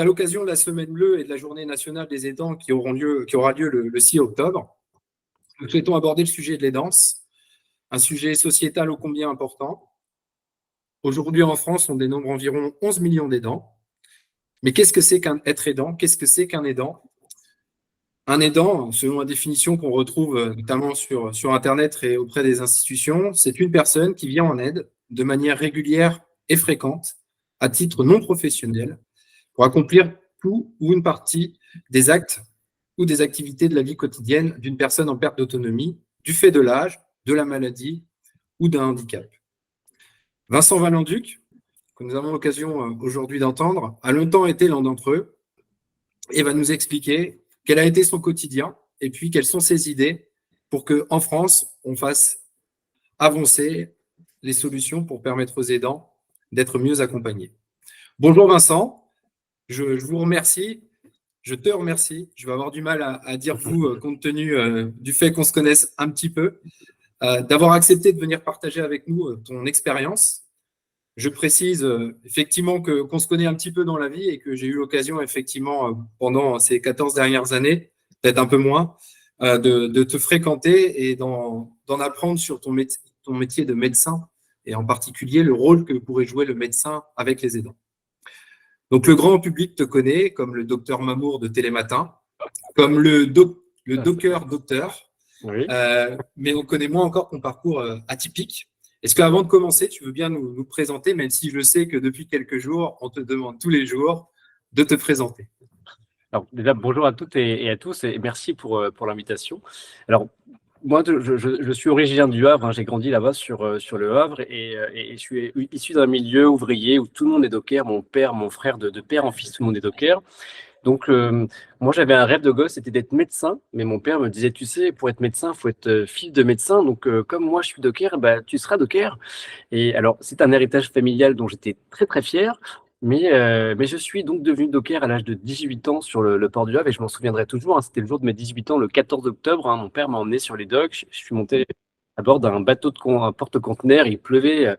À l'occasion de la Semaine bleue et de la Journée nationale des aidants qui aura lieu le 6 octobre, nous souhaitons aborder le sujet de l'aidance, un sujet sociétal ô combien important. Aujourd'hui, en France, on dénombre environ 11 millions d'aidants. Mais qu'est-ce que c'est qu'un être aidant? Qu'est-ce que c'est qu'un aidant? Un aidant, selon la définition qu'on retrouve notamment sur Internet et auprès des institutions, c'est une personne qui vient en aide de manière régulière et fréquente, à titre non professionnel, pour accomplir tout ou une partie des actes ou des activités de la vie quotidienne d'une personne en perte d'autonomie, du fait de l'âge, de la maladie ou d'un handicap. Vincent Valenduc, que nous avons l'occasion aujourd'hui d'entendre, a longtemps été l'un d'entre eux et va nous expliquer quel a été son quotidien et puis quelles sont ses idées pour qu'en France, on fasse avancer les solutions pour permettre aux aidants d'être mieux accompagnés. Bonjour Vincent, je vous remercie. Je te remercie. Je vais avoir du mal à dire vous, compte tenu du fait qu'on se connaisse un petit peu, d'avoir accepté de venir partager avec nous ton expérience. Je précise effectivement qu'on se connaît un petit peu dans la vie et que j'ai eu l'occasion effectivement pendant ces 14 dernières années, peut-être un peu moins, de te fréquenter et d'en apprendre sur ton métier de médecin et en particulier le rôle que pourrait jouer le médecin avec les aidants. Donc, le grand public te connaît comme le docteur Mamour de Télématin, comme le docteur, oui. Mais on connaît moins encore ton parcours atypique. Est-ce qu'avant de commencer, tu veux bien nous présenter, même si je sais que depuis quelques jours, on te demande tous les jours de te présenter? Alors, déjà, bonjour à toutes et à tous et merci pour l'invitation. Alors, moi, je suis originaire du Havre, hein, j'ai grandi là-bas sur le Havre et je suis issu d'un milieu ouvrier où tout le monde est docker, mon père, mon frère, de père en fils, tout le monde est docker. Donc, moi, j'avais un rêve de gosse, c'était d'être médecin, mais mon père me disait, tu sais, pour être médecin, il faut être fils de médecin, donc comme moi, je suis docker, bah, tu seras docker. Et alors, c'est un héritage familial dont j'étais très, très fier. Mais je suis donc devenu docker à l'âge de 18 ans sur le port du Havre et je m'en souviendrai toujours. Hein, c'était le jour de mes 18 ans, le 14 octobre. Hein, mon père m'a emmené sur les docks. Je suis monté à bord d'un bateau un porte-conteneurs. Il pleuvait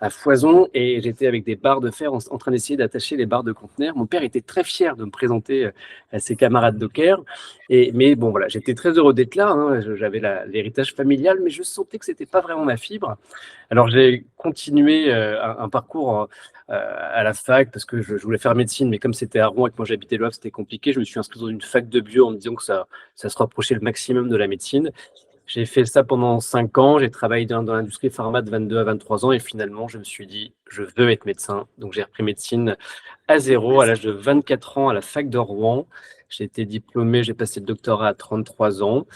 à foison et j'étais avec des barres de fer en train d'essayer d'attacher les barres de conteneurs. Mon père était très fier de me présenter à ses camarades dockers. Mais bon, voilà, j'étais très heureux d'être là. Hein, j'avais l'héritage familial, mais je sentais que c'était pas vraiment ma fibre. Alors, j'ai continué un parcours à la fac parce que je voulais faire médecine, mais comme c'était à Rouen et que moi j'habitais le Havre, c'était compliqué. Je me suis inscrit dans une fac de bio en me disant que ça se rapprochait le maximum de la médecine. J'ai fait ça pendant 5 ans. J'ai travaillé dans l'industrie pharma de 22 à 23 ans et finalement, je me suis dit, je veux être médecin. Donc, j'ai repris médecine à zéro à l'âge de 24 ans à la fac de Rouen. J'ai été diplômé, j'ai passé le doctorat à 33 ans.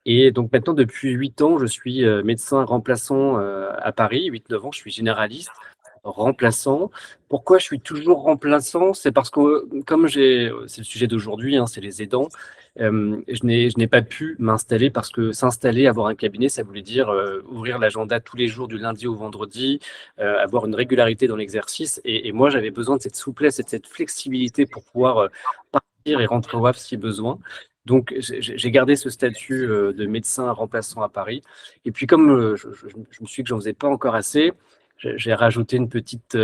Et donc maintenant, depuis 8 ans, je suis médecin remplaçant à Paris. 8-9 ans, je suis généraliste remplaçant. Pourquoi je suis toujours remplaçant? C'est parce que, comme c'est le sujet d'aujourd'hui, hein, c'est les aidants, je n'ai pas pu m'installer parce que s'installer, avoir un cabinet, ça voulait dire ouvrir l'agenda tous les jours du lundi au vendredi, avoir une régularité dans l'exercice. Et moi, j'avais besoin de cette souplesse et de cette flexibilité pour pouvoir partir et rentrer au Havre si besoin. Donc, j'ai gardé ce statut de médecin remplaçant à Paris. Et puis, comme je me suis dit que j'en faisais pas encore assez, j'ai rajouté une petite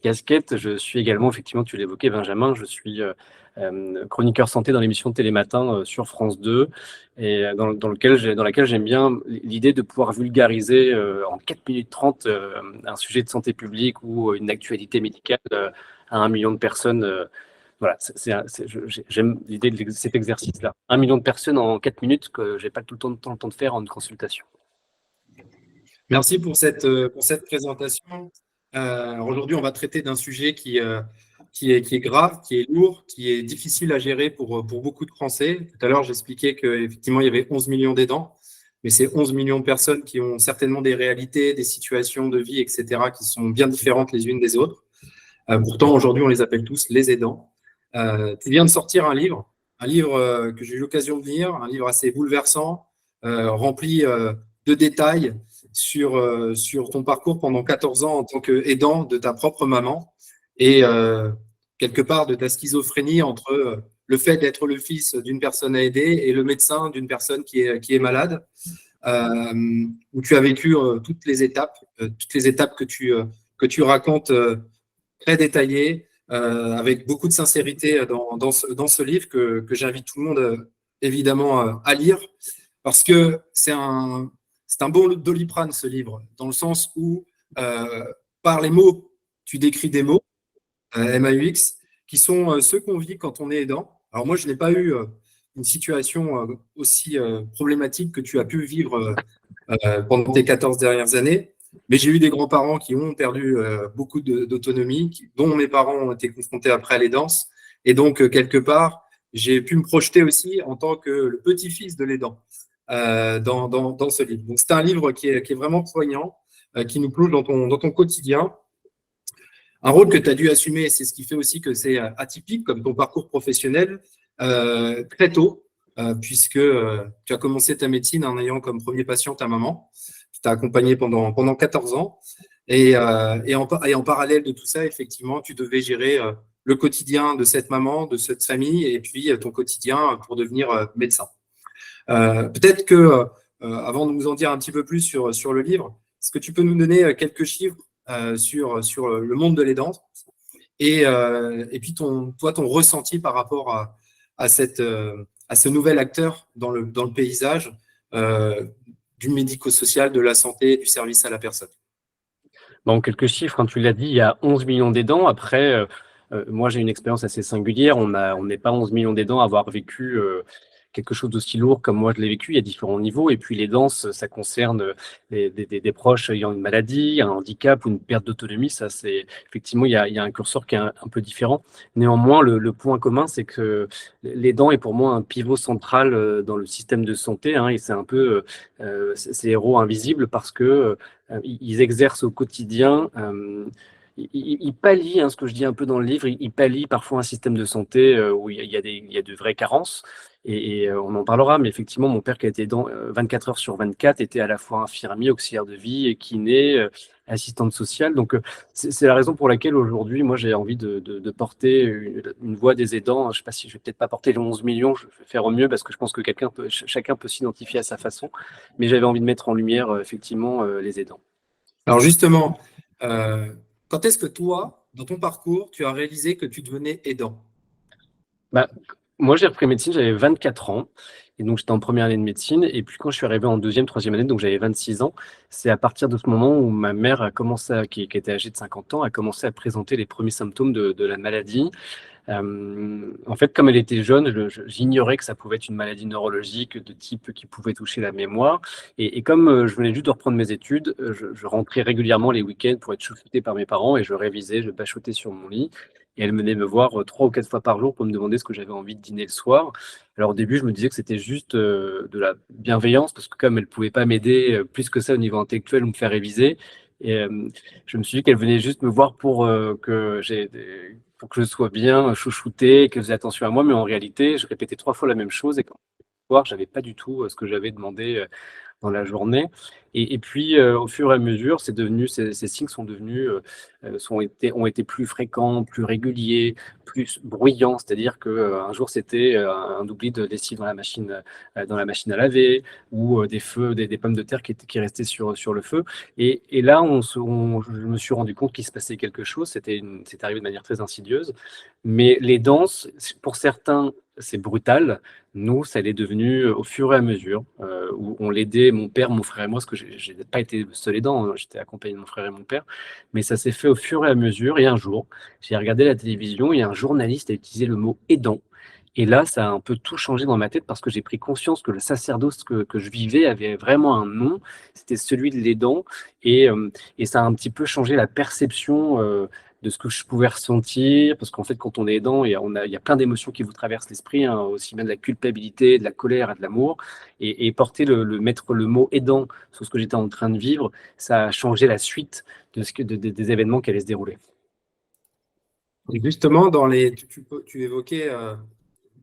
casquette. Je suis également, effectivement, tu l'évoquais, Benjamin, je suis chroniqueur santé dans l'émission de Télématin sur France 2, et dans laquelle j'aime bien l'idée de pouvoir vulgariser en 4 minutes 30 un sujet de santé publique ou une actualité médicale à 1 million de personnes. Voilà, j'aime l'idée de cet exercice-là. 1 million de personnes en 4 minutes que je n'ai pas tout le temps de faire en une consultation. Merci pour cette présentation. Aujourd'hui, on va traiter d'un sujet qui est grave, qui est lourd, qui est difficile à gérer pour beaucoup de Français. Tout à l'heure, j'expliquais qu'effectivement, il y avait 11 millions d'aidants, mais c'est 11 millions de personnes qui ont certainement des réalités, des situations de vie, etc., qui sont bien différentes les unes des autres. Pourtant, aujourd'hui, on les appelle tous les aidants. Tu viens de sortir un livre que j'ai eu l'occasion de lire, un livre assez bouleversant, rempli de détails sur ton parcours pendant 14 ans en tant qu'aidant de ta propre maman et quelque part de ta schizophrénie entre le fait d'être le fils d'une personne à aider et le médecin d'une personne qui est malade, où tu as vécu toutes les étapes que tu racontes très détaillées, avec beaucoup de sincérité dans ce livre que j'invite tout le monde évidemment à lire, parce que c'est un bon Doliprane, ce livre, dans le sens où par les mots, tu décris des mots, MAUX, qui sont ceux qu'on vit quand on est aidant. Alors moi, je n'ai pas eu une situation aussi problématique que tu as pu vivre pendant tes 14 dernières années, mais j'ai eu des grands-parents qui ont perdu beaucoup d'autonomie, dont mes parents ont été confrontés après à l'aidance, et donc quelque part, j'ai pu me projeter aussi en tant que le petit-fils de l'aidant dans ce livre. Donc c'est un livre qui est vraiment poignant, qui nous plonge dans ton quotidien. Un rôle que tu as dû assumer, c'est ce qui fait aussi que c'est atypique comme ton parcours professionnel très tôt, puisque tu as commencé ta médecine en ayant comme premier patient ta maman, qui t'a accompagné pendant 14 ans. Et en parallèle de tout ça, effectivement, tu devais gérer le quotidien de cette maman, de cette famille, et puis ton quotidien pour devenir médecin. Peut-être que, avant de nous en dire un petit peu plus sur le livre, est-ce que tu peux nous donner quelques chiffres sur le monde de l'aidance et puis ton ressenti par rapport à ce nouvel acteur dans le paysage du médico-social, de la santé, du service à la personne. Bon, quelques chiffres, hein, tu l'as dit, il y a 11 millions d'aidants. Après, moi, j'ai une expérience assez singulière. On n'est pas 11 millions d'aidants à avoir vécu quelque chose d'aussi lourd comme moi je l'ai vécu. Il y a différents niveaux. Et puis, l'aidance, ça concerne des proches ayant une maladie, un handicap ou une perte d'autonomie. Ça, c'est effectivement, il y a un curseur qui est un peu différent. Néanmoins, le point commun, c'est que l'aidant est pour moi un pivot central dans le système de santé, hein, et c'est un peu ces héros invisibles parce que ils exercent au quotidien, ils pallient, hein, ce que je dis un peu dans le livre, ils pallient parfois un système de santé où il y a de vraies carences. On en parlera, mais effectivement, mon père qui a été dans 24 heures sur 24 était à la fois infirmier, auxiliaire de vie, et kiné, assistante sociale. Donc, c'est la raison pour laquelle aujourd'hui, moi, j'ai envie de porter une voix des aidants. Je ne sais pas si je vais peut-être pas porter les 11 millions, je vais faire au mieux parce que je pense que chacun peut s'identifier à sa façon. Mais j'avais envie de mettre en lumière, effectivement, les aidants. Alors justement, quand est-ce que toi, dans ton parcours, tu as réalisé que tu devenais aidant? Bah, moi, j'ai repris médecine, j'avais 24 ans. Et donc, j'étais en première année de médecine. Et puis, quand je suis arrivé en deuxième, troisième année, donc j'avais 26 ans, c'est à partir de ce moment où ma mère a commencé, qui était âgée de 50 ans, a commencé à présenter les premiers symptômes de la maladie. En fait, comme elle était jeune, j'ignorais que ça pouvait être une maladie neurologique de type qui pouvait toucher la mémoire. Et comme je venais juste de reprendre mes études, je rentrais régulièrement les week-ends pour être chouchouté par mes parents et je révisais, je bachotais sur mon lit. Et elle venait me voir 3 ou 4 fois par jour pour me demander ce que j'avais envie de dîner le soir. Alors au début, je me disais que c'était juste de la bienveillance, parce que comme elle ne pouvait pas m'aider plus que ça au niveau intellectuel ou me faire réviser, et je me suis dit qu'elle venait juste me voir pour que je sois bien chouchouté, qu'elle faisait attention à moi, mais en réalité, je répétais 3 fois la même chose et quand je j'avais pas du tout ce que j'avais demandé dans la journée. Et puis, au fur et à mesure, ces signes sont devenus, ont été plus fréquents, plus réguliers, plus bruyants. C'est-à-dire qu'un jour, c'était un oubli de lessive dans la machine à laver, ou des feux, des pommes de terre qui restaient sur le feu. Et là, je me suis rendu compte qu'il se passait quelque chose. C'est arrivé de manière très insidieuse. Mais les danses, pour certains, c'est brutal. Nous, ça l'est devenu au fur et à mesure, où on l'aidait, mon père, mon frère et moi, parce que je n'ai pas été le seul aidant, hein, j'étais accompagné de mon frère et mon père, mais ça s'est fait au fur et à mesure. Et un jour, j'ai regardé la télévision et un journaliste a utilisé le mot aidant. Et là, ça a un peu tout changé dans ma tête parce que j'ai pris conscience que le sacerdoce que je vivais avait vraiment un nom, c'était celui de l'aidant. Et ça a un petit peu changé la perception de ce que je pouvais ressentir, parce qu'en fait, quand on est aidant, il y a plein d'émotions qui vous traversent l'esprit, hein, aussi bien de la culpabilité, de la colère et de l'amour. Et porter mettre le mot aidant sur ce que j'étais en train de vivre, ça a changé la suite des événements qui allaient se dérouler. Et justement, tu évoquais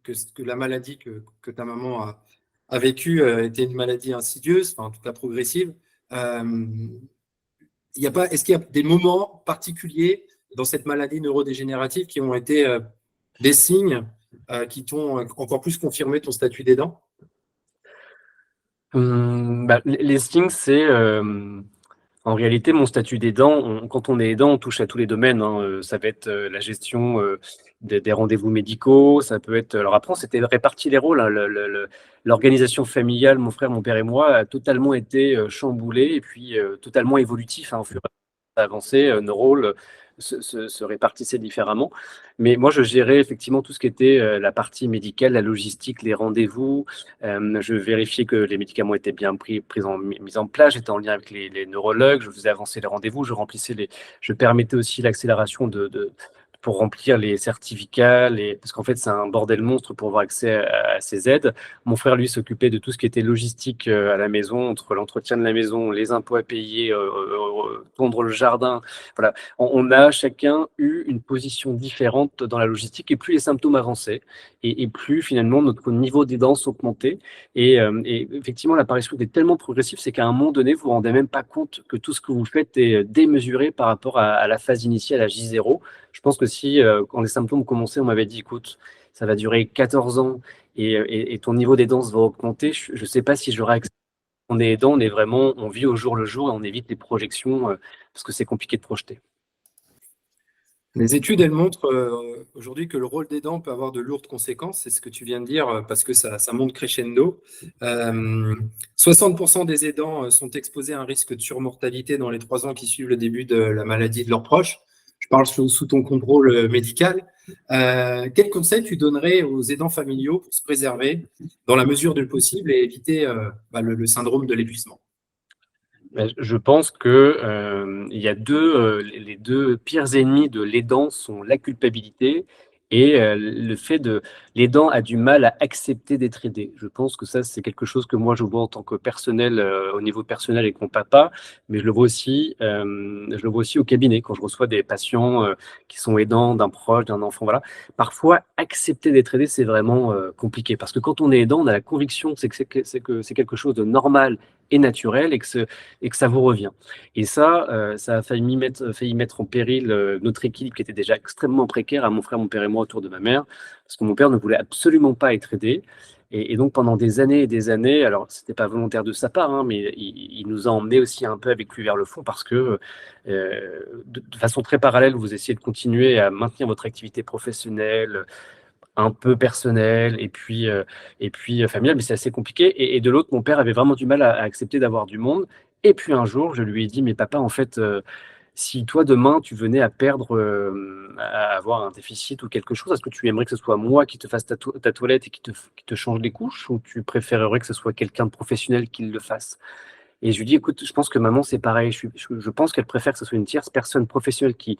que la maladie que ta maman a vécue était une maladie insidieuse, enfin, en tout cas progressive. Est-ce qu'il y a des moments particuliers dans cette maladie neurodégénérative qui ont été des signes qui t'ont encore plus confirmé ton statut d'aidant? Les signes, c'est En réalité, mon statut d'aidant, quand on est aidant, on touche à tous les domaines, hein. Ça va être la gestion des rendez-vous médicaux, ça peut être. Alors après, on s'était réparti les rôles, hein. L'organisation familiale, mon frère, mon père et moi, a totalement été chamboulée et puis totalement évolutif, hein, au fur et à mesure avancé, nos rôles se répartissaient différemment. Mais moi, je gérais effectivement tout ce qui était la partie médicale, la logistique, les rendez-vous. Je vérifiais que les médicaments étaient bien mis en place. J'étais en lien avec les neurologues. Je faisais avancer les rendez-vous. Je permettais aussi l'accélération pour remplir les certificats, parce qu'en fait, c'est un bordel monstre pour avoir accès à ces aides. Mon frère, lui, s'occupait de tout ce qui était logistique à la maison, entre l'entretien de la maison, les impôts à payer, tondre le jardin. Voilà. On a chacun eu une position différente dans la logistique, et plus les symptômes avançaient, et plus finalement notre niveau d'aidance augmentait. Et effectivement, l'apparition est tellement progressive, c'est qu'à un moment donné, vous vous rendez même pas compte que tout ce que vous faites est démesuré par rapport à la phase initiale, à J0. Je pense que si, quand les symptômes commençaient, on m'avait dit, écoute, ça va durer 14 ans et ton niveau d'aidance va augmenter, je ne sais pas si j'aurais accès. On est aidant, on vit au jour le jour et on évite les projections parce que c'est compliqué de projeter. Les études, elles montrent aujourd'hui que le rôle d'aidant peut avoir de lourdes conséquences, c'est ce que tu viens de dire, parce que ça monte crescendo. 60% des aidants sont exposés à un risque de surmortalité dans les 3 ans qui suivent le début de la maladie de leurs proches. Je parle sous ton contrôle médical. Quel conseil tu donnerais aux aidants familiaux pour se préserver dans la mesure du possible et éviter le syndrome de l'épuisement? Je pense que il y a les deux pires ennemis de l'aidant sont la culpabilité et le fait de l'aidant a du mal à accepter d'être aidé. Je pense que ça, c'est quelque chose que moi je vois en tant que personnel, au niveau personnel avec mon papa, mais je le vois aussi au cabinet quand je reçois des patients qui sont aidants d'un proche, d'un enfant. Voilà. Parfois, accepter d'être aidé, c'est vraiment compliqué parce que quand on est aidant, on a la conviction que c'est quelque chose de normal et naturel et que ça vous revient. Et ça a failli mettre en péril notre équilibre qui était déjà extrêmement précaire à mon frère, mon père et moi autour de ma mère, parce que mon père ne voulait absolument pas être aidé. Et donc pendant des années et des années, alors c'était pas volontaire de sa part, hein, mais il nous a emmenés aussi un peu avec lui vers le fond parce que de façon très parallèle, vous essayez de continuer à maintenir votre activité professionnelle, un peu personnel et puis familial, mais c'est assez compliqué. Et de l'autre, mon père avait vraiment du mal à accepter d'avoir du monde. Et puis un jour, je lui ai dit, mais papa, en fait, si toi demain tu venais à perdre, à avoir un déficit ou quelque chose, est-ce que tu aimerais que ce soit moi qui te fasse ta toilette et qui te change les couches, ou tu préférerais que ce soit quelqu'un de professionnel qui le fasse? Et je lui dis, écoute, je pense que maman, c'est pareil. Je pense qu'elle préfère que ce soit une tierce personne professionnelle qui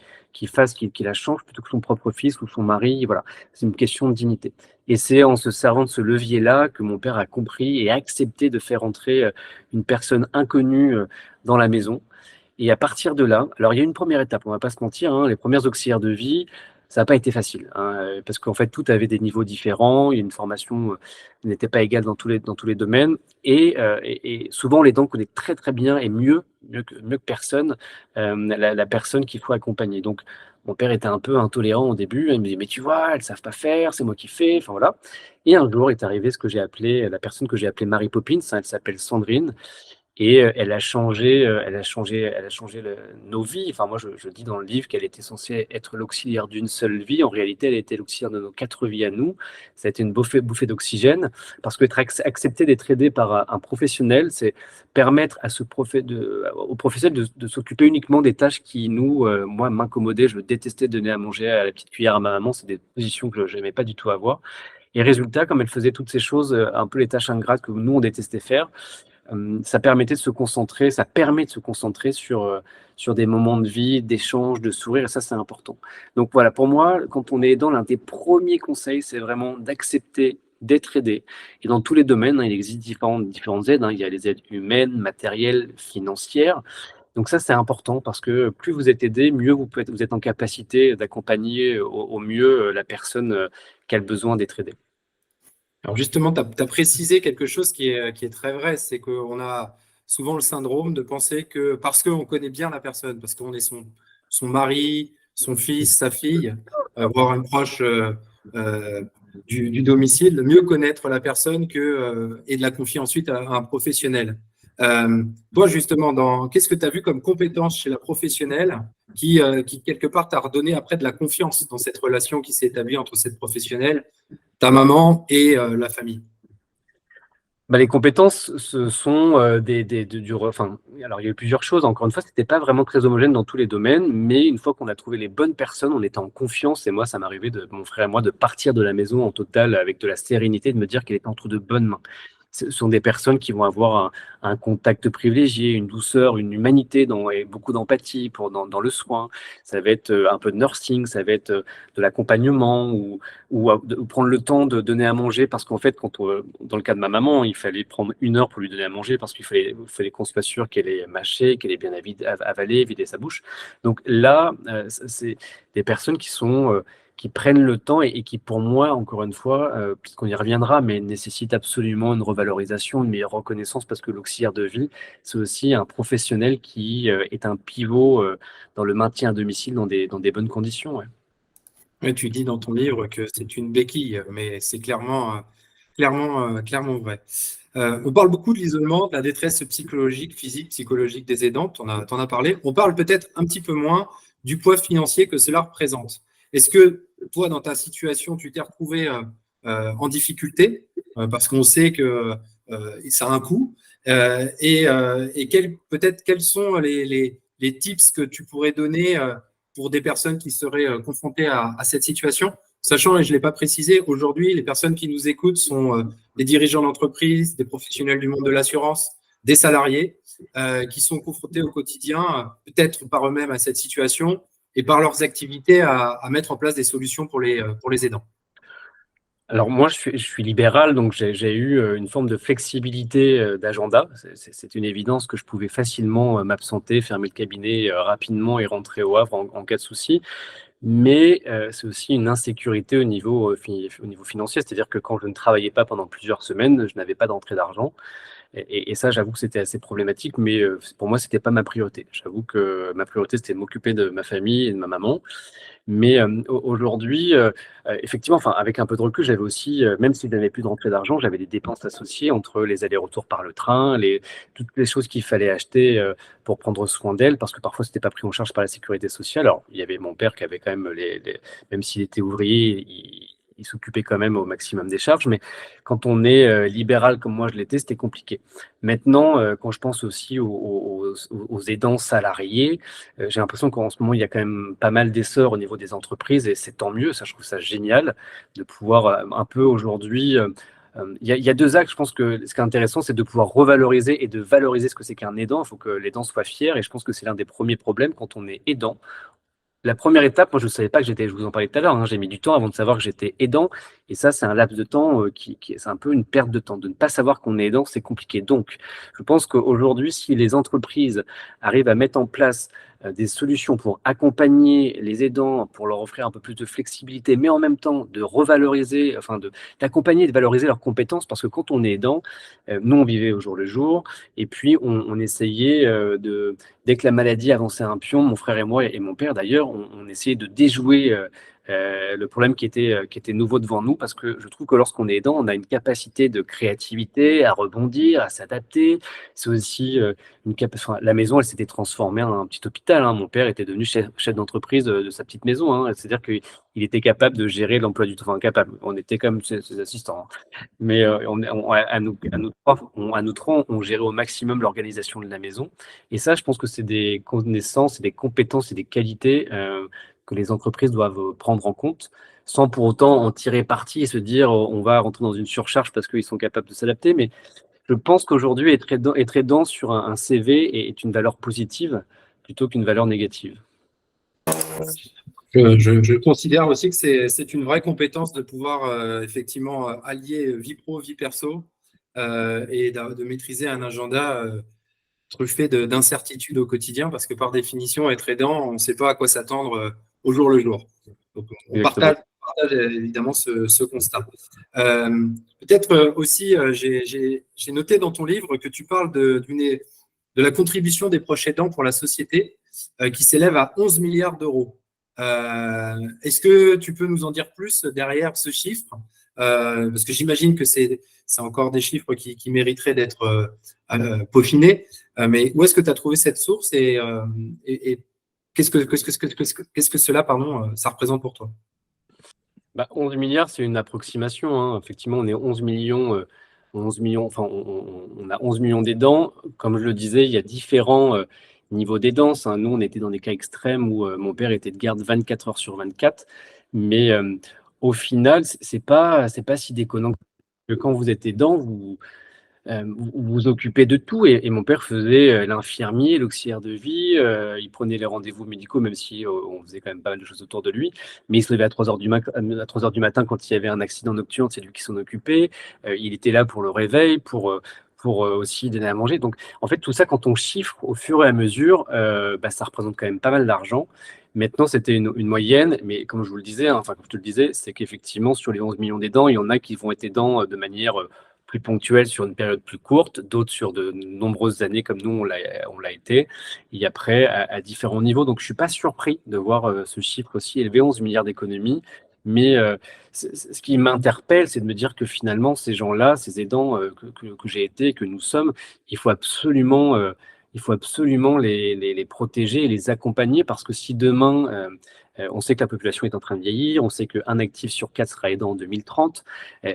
la change plutôt que son propre fils ou son mari. Voilà, c'est une question de dignité. Et c'est en se servant de ce levier-là que mon père a compris et a accepté de faire entrer une personne inconnue dans la maison. Et à partir de là, alors il y a une première étape, on va pas se mentir, hein, les premières auxiliaires de vie, ça n'a pas été facile, hein, parce qu'en fait, tout avait des niveaux différents, et une formation n'était pas égale dans tous les domaines, et souvent les dents connaissent très très bien et mieux que personne, la personne qu'il faut accompagner. Donc, mon père était un peu intolérant au début, il me dit, mais tu vois, elles savent pas faire, c'est moi qui fais, enfin voilà. Et un jour est arrivé la personne que j'ai appelée Mary Poppins, hein, elle s'appelle Sandrine, et elle a changé nos vies. Enfin, moi, je dis dans le livre qu'elle était censée être l'auxiliaire d'une seule vie. En réalité, elle était l'auxiliaire de nos 4 vies à nous. Ça a été une bouffée d'oxygène, parce que accepter d'être aidé par un professionnel, c'est permettre à au professionnel de s'occuper uniquement des tâches qui moi, m'incommodaient. Je détestais donner à manger à la petite cuillère à ma maman. C'est des positions que je n'aimais pas du tout avoir. Et résultat, comme elle faisait toutes ces choses, un peu les tâches ingrates que nous, on détestait faire, ça permet de se concentrer sur des moments de vie, d'échange, de sourire, et ça, c'est important. Donc voilà, pour moi, quand on est aidant, l'un des premiers conseils, c'est vraiment d'accepter d'être aidé. Et dans tous les domaines, hein, il existe différentes aides, hein. Il y a les aides humaines, matérielles, financières. Donc ça, c'est important parce que plus vous êtes aidé, mieux vous êtes en capacité d'accompagner au mieux la personne qui a le besoin d'être aidée. Alors justement, tu as précisé quelque chose qui est très vrai, c'est qu'on a souvent le syndrome de penser que parce qu'on connaît bien la personne, parce qu'on est son mari, son fils, sa fille, voire un proche euh, du domicile, de mieux connaître la personne et de la confier ensuite à un professionnel. Toi, justement, qu'est-ce que tu as vu comme compétence chez la professionnelle qui quelque part, t'a redonné après de la confiance dans cette relation qui s'est établie entre cette professionnelle, ta maman et la famille? Bah, les compétences, ce sont enfin, alors il y a eu plusieurs choses. Encore une fois, c'était pas vraiment très homogène dans tous les domaines, mais une fois qu'on a trouvé les bonnes personnes, on était en confiance. Et moi, ça m'arrivait mon frère et moi, de partir de la maison en total avec de la sérénité, de me dire qu'elle était entre de bonnes mains. Ce sont des personnes qui vont avoir un contact privilégié, une douceur, une humanité et beaucoup d'empathie dans le soin. Ça va être un peu de nursing, ça va être de l'accompagnement ou prendre le temps de donner à manger parce qu'en fait, dans le cas de ma maman, il fallait prendre 1 heure pour lui donner à manger parce qu'il fallait qu'on soit sûr qu'elle ait mâché, qu'elle ait bien avalé, vidé sa bouche. Donc là, c'est des personnes qui prennent le temps et qui, pour moi, encore une fois, puisqu'on y reviendra, mais nécessitent absolument une revalorisation, une meilleure reconnaissance parce que l'auxiliaire de vie, c'est aussi un professionnel qui est un pivot dans le maintien à domicile dans des bonnes conditions. Ouais. Ouais, tu dis dans ton livre que c'est une béquille, mais c'est clairement vrai. On parle beaucoup de l'isolement, de la détresse psychologique, physique, psychologique des aidants, tu en as parlé. On parle peut-être un petit peu moins du poids financier que cela représente. Est-ce que toi, dans ta situation, tu t'es retrouvé en difficulté parce qu'on sait que ça a un coût et peut-être quels sont les tips que tu pourrais donner pour des personnes qui seraient confrontées à cette situation? Sachant, et je ne l'ai pas précisé, aujourd'hui, les personnes qui nous écoutent sont des dirigeants d'entreprise, des professionnels du monde de l'assurance, des salariés qui sont confrontés au quotidien, peut-être par eux-mêmes à cette situation et par leurs activités à mettre en place des solutions pour les aidants. Alors moi, je suis libéral, donc j'ai eu une forme de flexibilité d'agenda. C'est une évidence que je pouvais facilement m'absenter, fermer le cabinet rapidement et rentrer au Havre en cas de souci. Mais c'est aussi une insécurité au niveau financier, c'est-à-dire que quand je ne travaillais pas pendant plusieurs semaines, je n'avais pas d'entrée d'argent. Et ça, j'avoue que c'était assez problématique, mais pour moi, c'était pas ma priorité. J'avoue que ma priorité, c'était de m'occuper de ma famille et de ma maman. Mais aujourd'hui, effectivement, enfin, avec un peu de recul, j'avais aussi, même si je n'avais plus de rentrée d'argent, j'avais des dépenses associées entre les allers-retours par le train, toutes les choses qu'il fallait acheter pour prendre soin d'elle, parce que parfois, c'était pas pris en charge par la sécurité sociale. Alors, il y avait mon père qui avait quand même, même s'il était ouvrier, il s'occupait quand même au maximum des charges. Mais quand on est libéral comme moi je l'étais, c'était compliqué. Maintenant, quand je pense aussi aux aidants salariés, j'ai l'impression qu'en ce moment, il y a quand même pas mal d'essor au niveau des entreprises et c'est tant mieux. Ça, je trouve ça génial de pouvoir un peu aujourd'hui. Il y a deux axes. Je pense que ce qui est intéressant, c'est de pouvoir revaloriser et de valoriser ce que c'est qu'un aidant. Il faut que l'aidant soit fier et je pense que c'est l'un des premiers problèmes quand on est aidant. La première étape, moi, je ne savais pas que je vous en parlais tout à l'heure, hein, j'ai mis du temps avant de savoir que j'étais aidant. Et ça, c'est un laps de temps c'est un peu une perte de temps. De ne pas savoir qu'on est aidant, c'est compliqué. Donc, je pense qu'aujourd'hui, si les entreprises arrivent à mettre en place des solutions pour accompagner les aidants, pour leur offrir un peu plus de flexibilité, mais en même temps de revaloriser, enfin d'accompagner et de valoriser leurs compétences, parce que quand on est aidant, nous, on vivait au jour le jour, et puis on essayait dès que la maladie avançait un pion, mon frère et moi, et mon père d'ailleurs, on essayait de déjouer le problème qui était nouveau devant nous, parce que je trouve que lorsqu'on est aidant, on a une capacité de créativité, à rebondir, à s'adapter. C'est aussi la maison, elle s'était transformée en un petit hôpital. Hein. Mon père était devenu chef d'entreprise de sa petite maison. Hein. C'est-à-dire qu'il était capable de gérer l'emploi du temps. Enfin, capable. On était comme ses assistants. Hein. Mais à nous trois, on gérait au maximum l'organisation de la maison. Et ça, je pense que c'est des connaissances, des compétences et des qualités que les entreprises doivent prendre en compte, sans pour autant en tirer parti et se dire on va rentrer dans une surcharge parce qu'ils sont capables de s'adapter. Mais je pense qu'aujourd'hui, être aidant sur un CV est une valeur positive plutôt qu'une valeur négative. Je considère aussi que c'est une vraie compétence de pouvoir effectivement allier vie pro, vie perso et de maîtriser un agenda truffé d'incertitudes au quotidien parce que par définition, être aidant, on ne sait pas à quoi s'attendre au jour le jour. Donc, on partage évidemment ce constat. Peut-être aussi, j'ai noté dans ton livre que tu parles de la contribution des proches aidants pour la société qui s'élève à 11 milliards d'euros. Est-ce que tu peux nous en dire plus derrière ce chiffre parce que j'imagine que c'est encore des chiffres qui mériteraient d'être peaufinés. Mais où est-ce que tu as trouvé cette source et qu'est-ce que cela, pardon, ça représente pour toi? 11 milliards, c'est une approximation, hein. Effectivement, on est 11 millions, 11 millions, enfin, on a 11 millions d'aidants. Comme je le disais, il y a différents niveaux d'aidance, hein. Nous, on était dans des cas extrêmes où mon père était de garde 24 heures sur 24. Mais au final, c'est pas si déconnant que quand vous êtes aidant, vous vous occupez de tout. Et mon père faisait l'infirmier, l'auxiliaire de vie, il prenait les rendez-vous médicaux, même si on faisait quand même pas mal de choses autour de lui. Mais il se levait à 3 heures à 3 heures du matin quand il y avait un accident nocturne, c'est lui qui s'en occupait. Il était là pour le réveil, pour aussi donner à manger. Donc, en fait, tout ça, quand on chiffre au fur et à mesure, ça représente quand même pas mal d'argent. Maintenant, c'était une moyenne, mais comme je vous le disais, hein, enfin, comme je te le disais, c'est qu'effectivement, sur les 11 millions d'aidants, il y en a qui vont être aidants de manière plus ponctuelle sur une période plus courte, d'autres sur de nombreuses années comme nous, on l'a été, et après à différents niveaux. Donc, je ne suis pas surpris de voir ce chiffre aussi élevé, 11 milliards d'économies. Mais ce qui m'interpelle, c'est de me dire que finalement, ces gens-là, ces aidants que j'ai été, que nous sommes, il faut absolument, il faut absolument les protéger et les accompagner parce que si demain, on sait que la population est en train de vieillir, on sait qu'un actif sur 4 sera aidant en 2030.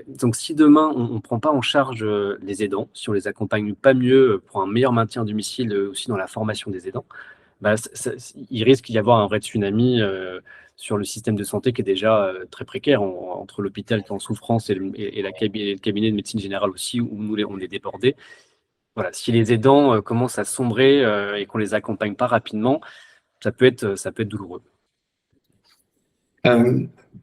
Donc, si demain, on ne prend pas en charge les aidants, si on les accompagne pas mieux pour un meilleur maintien à domicile, aussi dans la formation des aidants, il risque d'y avoir un vrai tsunami sur le système de santé qui est déjà très précaire, entre l'hôpital qui est en souffrance et le cabinet de médecine générale aussi, où nous, on est débordés. Voilà, si les aidants commencent à sombrer et qu'on les accompagne pas rapidement, ça peut être douloureux.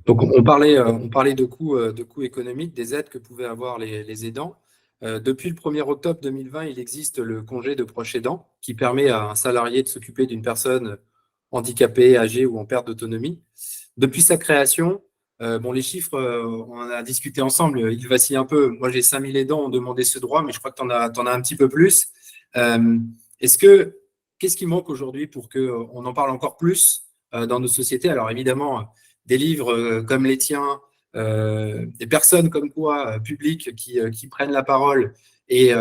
Donc, on parlait de coûts économiques, des aides que pouvaient avoir les aidants. Depuis le 1er octobre 2020, il existe le congé de proche aidant qui permet à un salarié de s'occuper d'une personne handicapée, âgée ou en perte d'autonomie. Depuis sa création, les chiffres, on en a discuté ensemble, ils vacillent un peu. Moi, j'ai 5000 aidants, ont demandé ce droit, mais je crois que tu en as un petit peu plus. Qu'est-ce qui manque aujourd'hui pour qu'on en parle encore plus dans nos sociétés? Alors évidemment, des livres comme les tiens, des personnes comme toi, publiques, qui prennent la parole. Et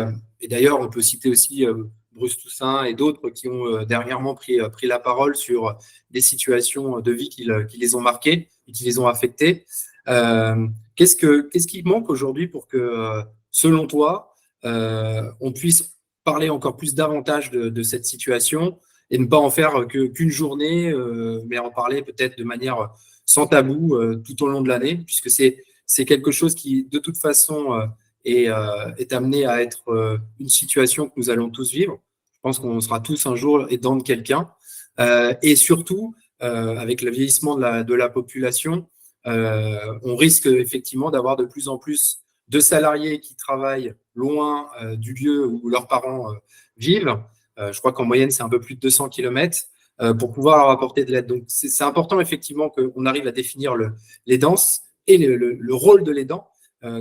d'ailleurs, on peut citer aussi Bruce Toussaint et d'autres qui ont dernièrement pris la parole sur des situations de vie qui les ont marquées et qui les ont affectées. Qu'est-ce qui manque aujourd'hui pour que, selon toi, on puisse parler encore plus davantage de cette situation et ne pas en faire qu'une journée, mais en parler peut-être de manière sans tabou tout au long de l'année, puisque c'est quelque chose qui, de toute façon, est amené à être une situation que nous allons tous vivre. Je pense qu'on sera tous un jour aidant de quelqu'un. Et surtout, avec le vieillissement de la population, on risque effectivement d'avoir de plus en plus de salariés qui travaillent loin du lieu où leurs parents vivent. Je crois qu'en moyenne, c'est un peu plus de 200 km pour pouvoir leur apporter de l'aide. Donc, c'est important effectivement qu'on arrive à définir l'aidance et le rôle de l'aidant.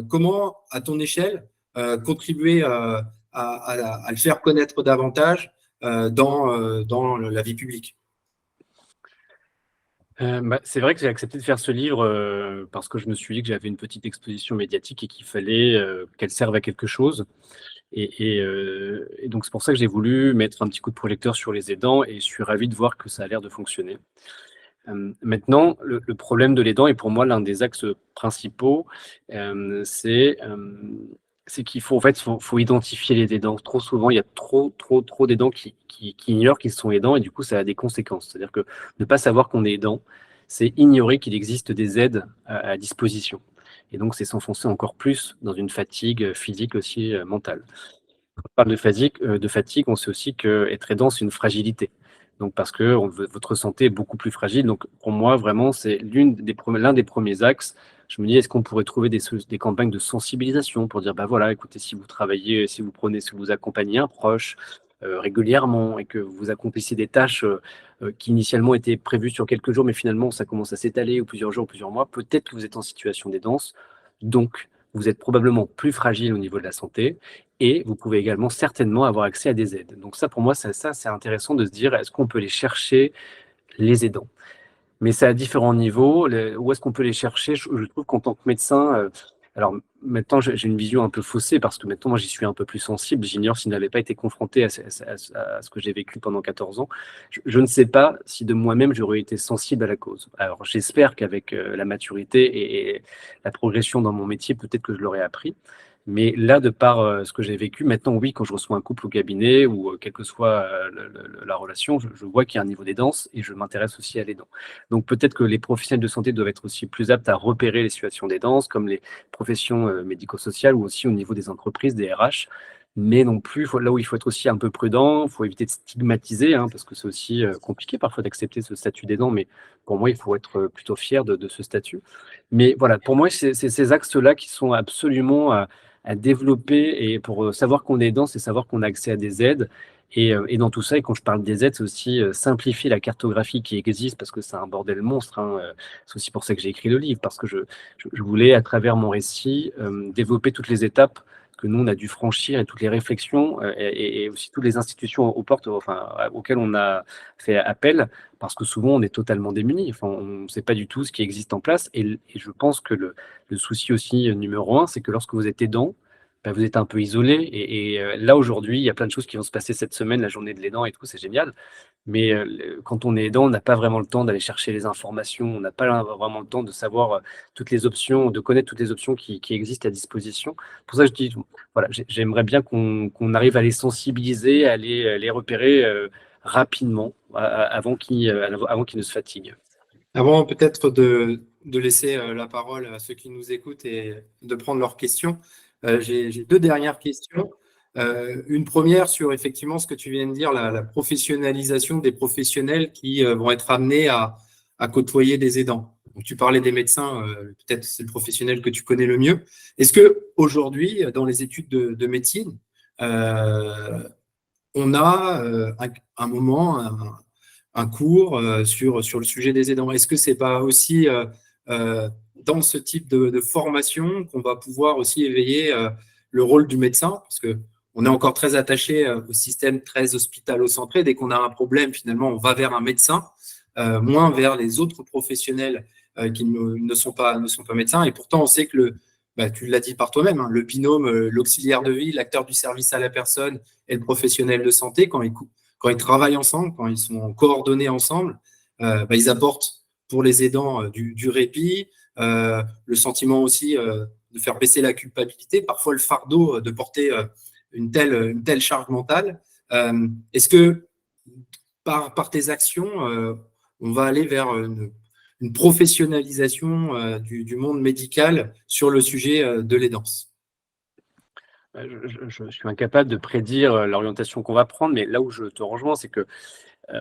Comment, à ton échelle, contribuer à le faire connaître davantage dans la vie publique? C'est vrai que j'ai accepté de faire ce livre parce que je me suis dit que j'avais une petite exposition médiatique et qu'il fallait qu'elle serve à quelque chose. Et donc, c'est pour ça que j'ai voulu mettre un petit coup de projecteur sur les aidants et je suis ravi de voir que ça a l'air de fonctionner. Maintenant, le problème de l'aidant est pour moi l'un des axes principaux, c'est qu'il faut, en fait, faut identifier les aidants. Trop souvent, il y a trop d'aidants qui ignorent qu'ils sont aidants et du coup, ça a des conséquences. C'est-à-dire que ne pas savoir qu'on est aidant, c'est ignorer qu'il existe des aides à disposition. Et donc, c'est s'enfoncer encore plus dans une fatigue physique aussi mentale. Quand on parle de fatigue, on sait aussi qu'être aidant, c'est une fragilité. Donc, parce que votre santé est beaucoup plus fragile. Donc, pour moi, vraiment, c'est l'un des premiers axes. Je me dis, est-ce qu'on pourrait trouver des campagnes de sensibilisation pour dire, bah voilà, écoutez, si vous travaillez, si vous accompagnez un proche régulièrement et que vous accomplissez des tâches qui initialement étaient prévues sur quelques jours, mais finalement, ça commence à s'étaler ou plusieurs jours, plusieurs mois, peut-être que vous êtes en situation d'aidance. Donc, vous êtes probablement plus fragile au niveau de la santé et vous pouvez également certainement avoir accès à des aides. Donc ça, pour moi, ça c'est intéressant de se dire, est-ce qu'on peut les chercher, les aidants? Mais c'est à différents niveaux. Où est-ce qu'on peut les chercher? Je trouve qu'en tant que médecin, Alors maintenant, j'ai une vision un peu faussée parce que maintenant, moi, j'y suis un peu plus sensible. J'ignore s'il n'avait pas été confronté à ce que j'ai vécu pendant 14 ans. Je ne sais pas si de moi-même, j'aurais été sensible à la cause. Alors, j'espère qu'avec la maturité et la progression dans mon métier, peut-être que je l'aurais appris. Mais là, de par ce que j'ai vécu, maintenant, oui, quand je reçois un couple au cabinet ou quelle que soit la relation, je vois qu'il y a un niveau d'aidance et je m'intéresse aussi à l'aidant. Donc peut-être que les professionnels de santé doivent être aussi plus aptes à repérer les situations d'aidance, comme les professions médico-sociales ou aussi au niveau des entreprises, des RH. Mais non plus, là où il faut être aussi un peu prudent, il faut éviter de stigmatiser, hein, parce que c'est aussi compliqué parfois d'accepter ce statut d'aidant, mais pour moi, il faut être plutôt fier de ce statut. Mais voilà, pour moi, c'est ces axes-là qui sont absolument à développer et pour savoir qu'on est aidant, c'est savoir qu'on a accès à des aides. Et dans tout ça, et quand je parle des aides, c'est aussi simplifier la cartographie qui existe parce que c'est un bordel monstre, hein. C'est aussi pour ça que j'ai écrit le livre, parce que je voulais, à travers mon récit, développer toutes les étapes que nous, on a dû franchir et toutes les réflexions et aussi toutes les institutions aux portes, enfin, auxquelles on a fait appel, parce que souvent, on est totalement démunis. Enfin, on ne sait pas du tout ce qui existe en place. Et je pense que le souci aussi numéro un, c'est que lorsque vous êtes aidant, bah, vous êtes un peu isolé. Là, aujourd'hui, il y a plein de choses qui vont se passer cette semaine, la journée de l'aidant et tout, c'est génial. Mais quand on est aidant, on n'a pas vraiment le temps d'aller chercher les informations, on n'a pas vraiment le temps de savoir toutes les options, de connaître toutes les options qui existent à disposition. Pour ça, je dis, voilà, j'aimerais bien qu'on arrive à les sensibiliser, à les repérer rapidement, avant qu'ils ne se fatiguent. Avant peut-être de laisser la parole à ceux qui nous écoutent et de prendre leurs questions, j'ai deux dernières questions. Une première sur effectivement ce que tu viens de dire, la professionnalisation des professionnels qui vont être amenés à côtoyer des aidants. Donc, tu parlais des médecins, peut-être c'est le professionnel que tu connais le mieux. Est-ce que aujourd'hui, dans les études de médecine, on a un moment, un cours sur le sujet des aidants. Est-ce que c'est pas aussi dans ce type de formation qu'on va pouvoir aussi éveiller le rôle du médecin? Parce que on est encore très attaché au système très hospitalo-centré. Dès qu'on a un problème, finalement, on va vers un médecin, moins vers les autres professionnels qui ne sont pas médecins. Et pourtant, on sait que tu l'as dit par toi-même, hein, le binôme, l'auxiliaire de vie, l'acteur du service à la personne et le professionnel de santé, quand ils travaillent ensemble, quand ils sont coordonnés ensemble, ils apportent pour les aidants du répit, le sentiment aussi de faire baisser la culpabilité, parfois le fardeau de porter une telle charge mentale. Est-ce que par tes actions, on va aller vers une professionnalisation du monde médical sur le sujet de l'aidance? Je suis incapable de prédire l'orientation qu'on va prendre, mais là où je te rejoins, c'est que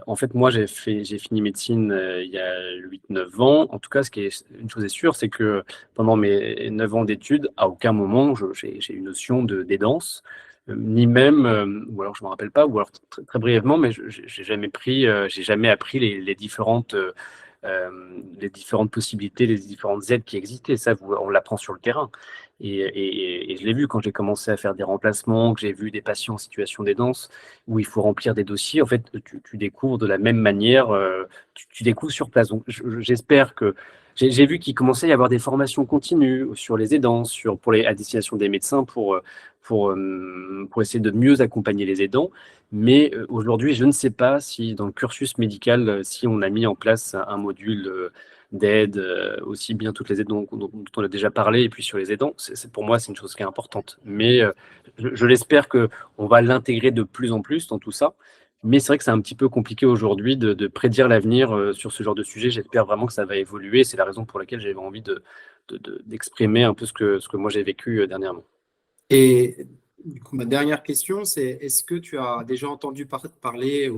en fait, moi, j'ai fini médecine il y a 8-9 ans. En tout cas, une chose est sûre, c'est que pendant mes 9 ans d'études, à aucun moment, j'ai une notion d'aidance, ni même, ou alors je ne me rappelle pas, ou alors très brièvement, mais j'ai jamais appris euh, les différentes possibilités, les différentes aides qui existaient. Ça, on l'apprend sur le terrain. Et je l'ai vu quand j'ai commencé à faire des remplacements, que j'ai vu des patients en situation d'aidance où il faut remplir des dossiers. En fait, tu découvres de la même manière, tu découvres sur place. Donc, j'espère que j'ai vu qu'il commençait à y avoir des formations continues sur les aidants, à destination des médecins pour essayer de mieux accompagner les aidants. Mais aujourd'hui, je ne sais pas si dans le cursus médical, si on a mis en place un module d'aide, aussi bien toutes les aides dont on a déjà parlé, et puis sur les aidants, pour moi, c'est une chose qui est importante. Mais je l'espère qu'on va l'intégrer de plus en plus dans tout ça. Mais c'est vrai que c'est un petit peu compliqué aujourd'hui de prédire l'avenir sur ce genre de sujet. J'espère vraiment que ça va évoluer. C'est la raison pour laquelle j'avais envie d'exprimer un peu ce que moi j'ai vécu dernièrement. Et du coup, ma dernière question, c'est est-ce que tu as déjà entendu parler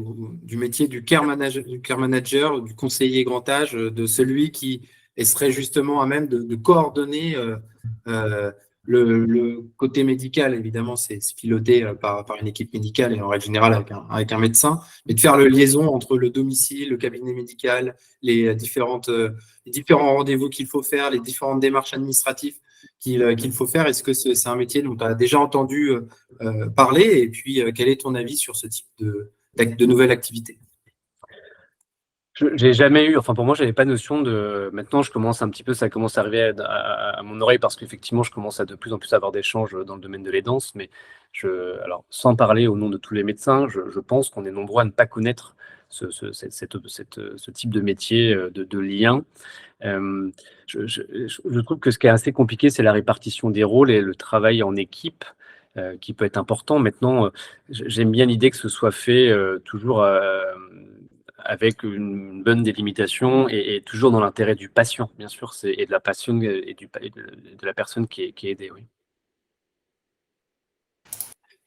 du métier du care manager, du conseiller grand âge, de celui qui serait justement à même de coordonner euh, le côté médical? Évidemment, c'est piloté par une équipe médicale et en règle générale avec un médecin, mais de faire le liaison entre le domicile, le cabinet médical, les différents rendez-vous qu'il faut faire, les différentes démarches administratives qu'il faut faire. Est-ce que c'est un métier dont tu as déjà entendu parler? Et puis, quel est ton avis sur ce type de nouvelle activité? J'ai jamais eu, enfin pour moi, j'avais pas notion de. Maintenant, je commence un petit peu, ça commence à arriver à mon oreille parce qu'effectivement, je commence à de plus en plus avoir d'échanges dans le domaine de l'aidance. Mais alors, sans parler au nom de tous les médecins, je pense qu'on est nombreux à ne pas connaître ce type de métier, de lien. Euh, je trouve que ce qui est assez compliqué, c'est la répartition des rôles et le travail en équipe. Qui peut être important. Maintenant, j'aime bien l'idée que ce soit fait toujours avec une bonne délimitation et toujours dans l'intérêt du patient, bien sûr, et de la passion de la personne qui est aidée. Oui.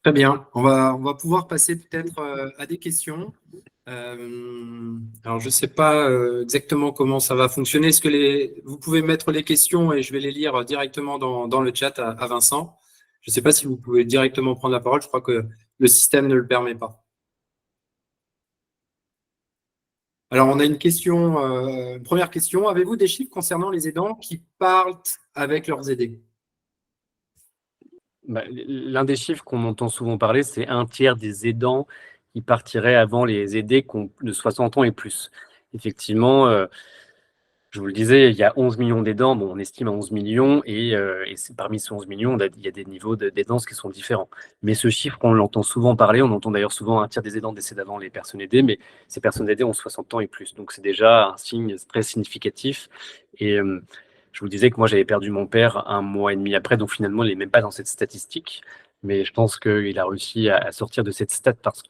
Très bien. On va pouvoir passer peut-être à des questions. Alors, je ne sais pas exactement comment ça va fonctionner. Est-ce que vous pouvez mettre les questions et je vais les lire directement dans le chat à Vincent. Je ne sais pas si vous pouvez directement prendre la parole. Je crois que le système ne le permet pas. Alors, on a une question, première question. Avez-vous des chiffres concernant les aidants qui partent avec leurs aidés? L'un des chiffres qu'on entend souvent parler, c'est un tiers des aidants qui partiraient avant les aidés de 60 ans et plus. Effectivement, je vous le disais, il y a 11 millions d'aidants, bon, on estime à 11 millions, et parmi ces 11 millions, il y a des niveaux d'aidance qui sont différents. Mais ce chiffre, on l'entend souvent parler, on entend d'ailleurs souvent un tiers des aidants décèdent avant les personnes aidées, mais ces personnes aidées ont 60 ans et plus. Donc c'est déjà un signe très significatif. Et je vous disais que moi, j'avais perdu mon père un mois et demi après, donc finalement, il n'est même pas dans cette statistique. Mais je pense qu'il a réussi à sortir de cette stat parce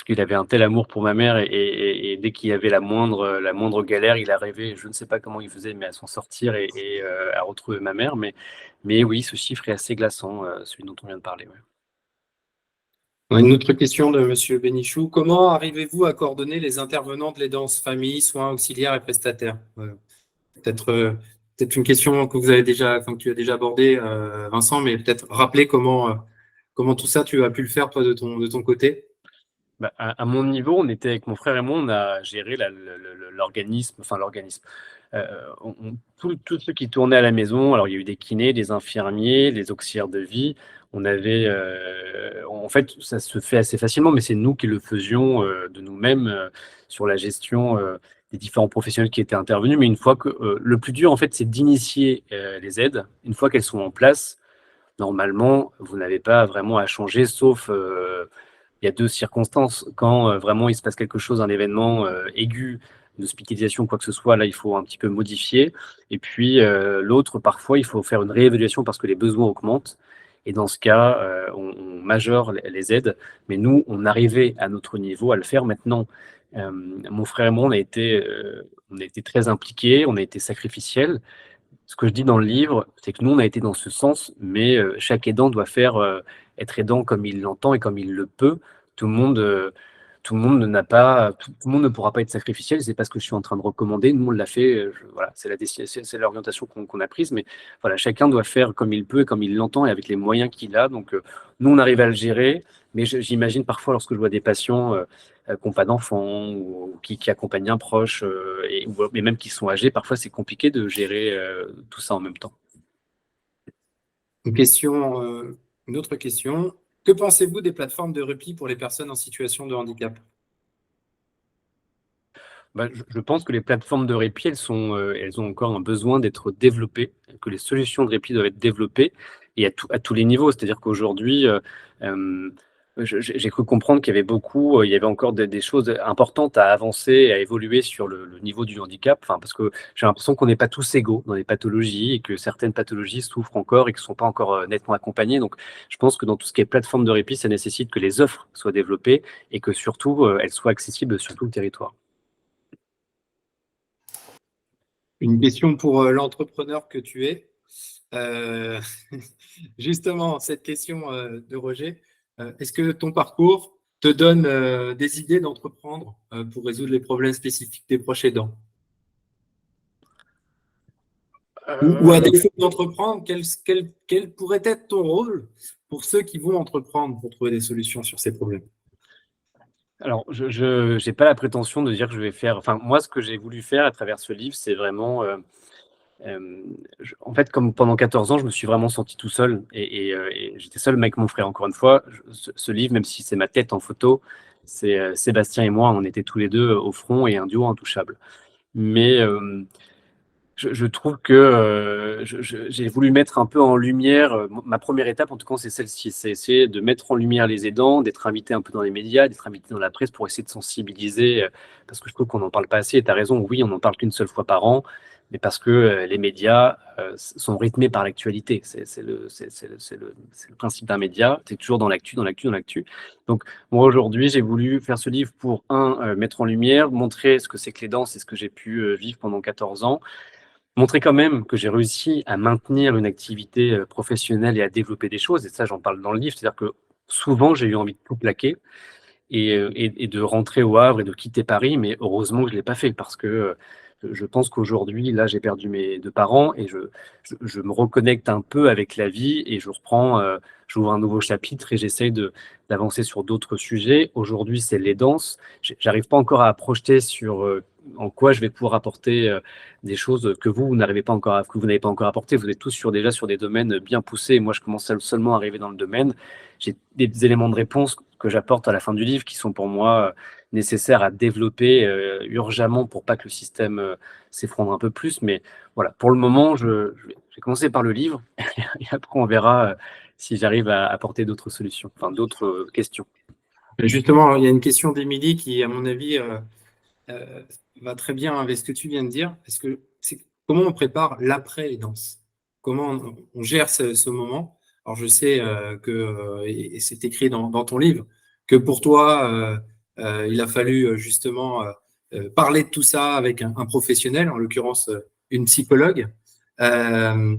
qu'il avait un tel amour pour ma mère et dès qu'il y avait la moindre galère, il arrivait, je ne sais pas comment il faisait, mais à s'en sortir et à retrouver ma mère. Mais oui, ce chiffre est assez glaçant, celui dont on vient de parler. Ouais. On a une autre question de Monsieur Bénichou. Comment arrivez-vous à coordonner les intervenants de l'aidance famille, soins auxiliaires et prestataires? Peut-être peut-être une question que vous avez déjà, enfin, que tu as déjà abordée, Vincent, mais peut-être rappeler comment tout ça tu as pu le faire toi de ton côté. À mon niveau, on était avec mon frère et moi, on a géré l'organisme, enfin l'organisme. Tous ceux qui tournaient à la maison, alors il y a eu des kinés, des infirmiers, les auxiliaires de vie. On avait, en fait, ça se fait assez facilement, mais c'est nous qui le faisions de nous-mêmes sur la gestion des différents professionnels qui étaient intervenus. Mais une fois que le plus dur, en fait, c'est d'initier les aides. Une fois qu'elles sont en place, normalement, vous n'avez pas vraiment à changer, sauf il y a deux circonstances. Quand vraiment il se passe quelque chose, un événement aigu, une hospitalisation, quoi que ce soit, là, il faut un petit peu modifier. Et puis, l'autre, parfois, il faut faire une réévaluation parce que les besoins augmentent. Et dans ce cas, on majeure les aides. Mais nous, on arrivait à notre niveau à le faire. Maintenant, mon frère et moi, on a été très impliqués, on a été sacrificiels. Ce que je dis dans le livre, c'est que nous, on a été dans ce sens, mais chaque aidant doit être aidant comme il l'entend et comme il le peut. Tout le monde, euh, tout le monde tout le monde ne pourra pas être sacrificiel. C'est pas ce que je suis en train de recommander. Nous, on l'a fait. Voilà, c'est l'orientation qu'on a prise, mais voilà, chacun doit faire comme il peut et comme il l'entend et avec les moyens qu'il a. Donc, nous, on arrive à le gérer, mais j'imagine parfois lorsque je vois des patients qui n'ont pas d'enfants ou qui accompagnent un proche, mais même qui sont âgés, parfois c'est compliqué de gérer tout ça en même temps. Une autre question. Que pensez-vous des plateformes de repli pour les personnes en situation de handicap? Je pense que les plateformes de répit, elles ont encore un besoin d'être développées, que les solutions de répit doivent être développées et à tous les niveaux. C'est-à-dire qu'aujourd'hui, euh, j'ai cru comprendre qu'il y avait il y avait encore des choses importantes à avancer, à évoluer sur le niveau du handicap. Enfin, parce que j'ai l'impression qu'on n'est pas tous égaux dans les pathologies et que certaines pathologies souffrent encore et qui ne sont pas encore nettement accompagnées. Donc, je pense que dans tout ce qui est plateforme de répit, ça nécessite que les offres soient développées et que surtout, elles soient accessibles sur tout le territoire. Une question pour l'entrepreneur que tu es. Euh, Justement, cette question de Roger, est-ce que ton parcours te donne des idées d'entreprendre pour résoudre les problèmes spécifiques des proches aidants? Ou à défaut d'entreprendre, quel pourrait être ton rôle pour ceux qui vont entreprendre pour trouver des solutions sur ces problèmes? Alors, je n'ai pas la prétention de dire que je vais faire. Enfin, moi, ce que j'ai voulu faire à travers ce livre, c'est vraiment. En fait, comme pendant 14 ans, je me suis vraiment senti tout seul et j'étais seul avec mon frère. Encore une fois, ce livre, même si c'est ma tête en photo, c'est Sébastien et moi, on était tous les deux au front et un duo intouchable. Mais je trouve que j'ai voulu mettre un peu en lumière, ma première étape en tout cas c'est celle-ci, c'est essayer de mettre en lumière les aidants, d'être invité un peu dans les médias, d'être invité dans la presse pour essayer de sensibiliser, parce que je trouve qu'on n'en parle pas assez, et tu as raison, oui on n'en parle qu'une seule fois par an, mais parce que les médias sont rythmés par l'actualité, c'est le principe d'un média, c'est toujours dans l'actu, dans l'actu, dans l'actu. Donc moi aujourd'hui j'ai voulu faire ce livre pour, mettre en lumière, montrer ce que c'est que les danses et ce que j'ai pu vivre pendant 14 ans, montrer quand même que j'ai réussi à maintenir une activité professionnelle et à développer des choses. Et ça, j'en parle dans le livre. C'est-à-dire que souvent, j'ai eu envie de tout plaquer et de rentrer au Havre et de quitter Paris. Mais heureusement que je ne l'ai pas fait parce que je pense qu'aujourd'hui, là, j'ai perdu mes deux parents et je me reconnecte un peu avec la vie et je reprends, j'ouvre un nouveau chapitre et j'essaye d'avancer sur d'autres sujets. Aujourd'hui, c'est les danses. J'arrive pas encore à projeter sur en quoi je vais pouvoir apporter des choses que vous n'arrivez pas encore que vous n'avez pas encore apporté. Vous êtes tous déjà sur des domaines bien poussés. Et moi, je commence seulement à arriver dans le domaine. J'ai des éléments de réponse que j'apporte à la fin du livre qui sont pour moi nécessaires à développer urgemment pour pas que le système s'effondre un peu plus. Mais voilà, pour le moment, je vais commencer par le livre et après on verra si j'arrive à apporter d'autres solutions, enfin d'autres questions. Justement, il y a une question d'Émilie qui, à mon avis, va très bien avec ce que tu viens de dire. Comment on prépare l'après les danses? Comment on gère ce moment? Alors, je sais et c'est écrit dans ton livre, que pour toi, il a fallu justement parler de tout ça avec un professionnel, en l'occurrence une psychologue. Euh,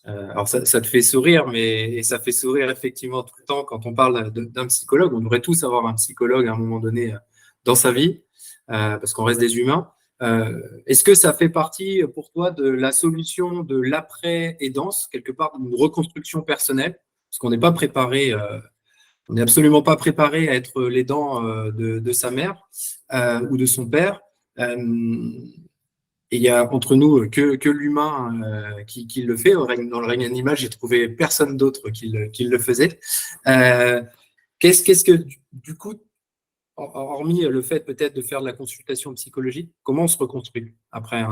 alors, ça te fait sourire, et ça fait sourire effectivement tout le temps quand on parle d'un psychologue. On devrait tous avoir un psychologue à un moment donné dans sa vie, parce qu'on reste des humains. Est-ce que ça fait partie pour toi de la solution de l'après-aidance, quelque part d'une reconstruction personnelle? Parce qu'on n'est pas préparé, on n'est absolument pas préparé à être l'aidant de sa mère ou de son père. Et il y a entre nous que l'humain qui le fait. Dans le règne animal, j'ai trouvé personne d'autre qui le faisait. Qu'est-ce que, du coup, hormis le fait peut-être de faire de la consultation psychologique, comment on se reconstruit après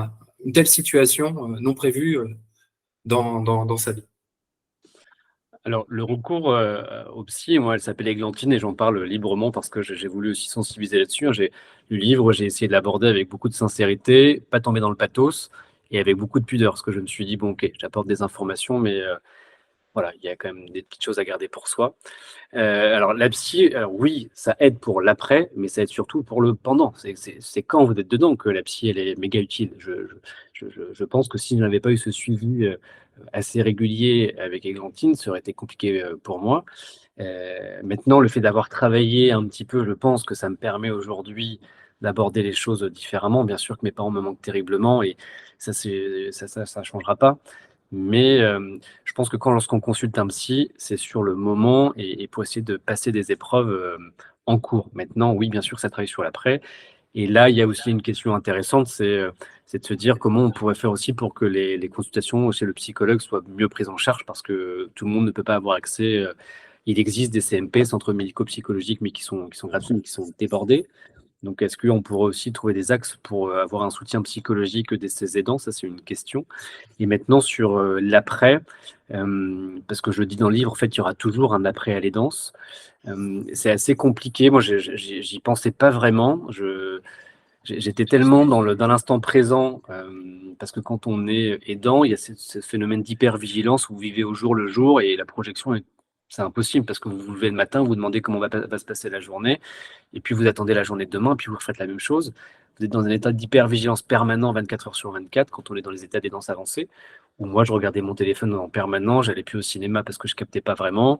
une telle situation non prévue dans sa vie? Alors, le recours au psy, moi, elle s'appelle Églantine et j'en parle librement parce que j'ai voulu aussi sensibiliser là-dessus, hein. J'ai lu le livre, j'ai essayé de l'aborder avec beaucoup de sincérité, pas tomber dans le pathos et avec beaucoup de pudeur, parce que je me suis dit, bon, ok, j'apporte des informations, mais voilà, il y a quand même des petites choses à garder pour soi. Alors, la psy, alors oui, ça aide pour l'après, mais ça aide surtout pour le pendant. C'est quand vous êtes dedans que la psy, elle est méga utile. Je pense que si je n'avais pas eu ce suivi assez régulier avec Églantine, ça aurait été compliqué pour moi. Maintenant, le fait d'avoir travaillé un petit peu, je pense que ça me permet aujourd'hui d'aborder les choses différemment. Bien sûr que mes parents me manquent terriblement et ça changera pas. Mais je pense que lorsqu'on consulte un psy, c'est sur le moment et pour essayer de passer des épreuves en cours. Maintenant, oui, bien sûr, ça travaille sur l'après. Et là, il y a aussi une question intéressante, c'est de se dire comment on pourrait faire aussi pour que les consultations chez le psychologue soient mieux prises en charge, parce que tout le monde ne peut pas avoir accès. Il existe des CMP, centres médico-psychologiques, mais qui sont gratuits, mais qui sont débordés. Donc, est-ce qu'on pourrait aussi trouver des axes pour avoir un soutien psychologique de ces aidants? Ça, c'est une question. Et maintenant, sur l'après, parce que je le dis dans le livre, en fait, il y aura toujours un après à l'aidance. C'est assez compliqué. Moi, j'y pensais pas vraiment. J'étais tellement dans l'instant présent, parce que quand on est aidant, il y a ce phénomène d'hypervigilance où vous vivez au jour le jour et la projection c'est impossible parce que vous vous levez le matin, vous vous demandez comment va se passer la journée, et puis vous attendez la journée de demain, et puis vous refaites la même chose. Vous êtes dans un état d'hypervigilance permanent 24 heures sur 24 quand on est dans les états d'aidance avancés, où moi je regardais mon téléphone en permanent, j'allais plus au cinéma parce que je captais pas vraiment.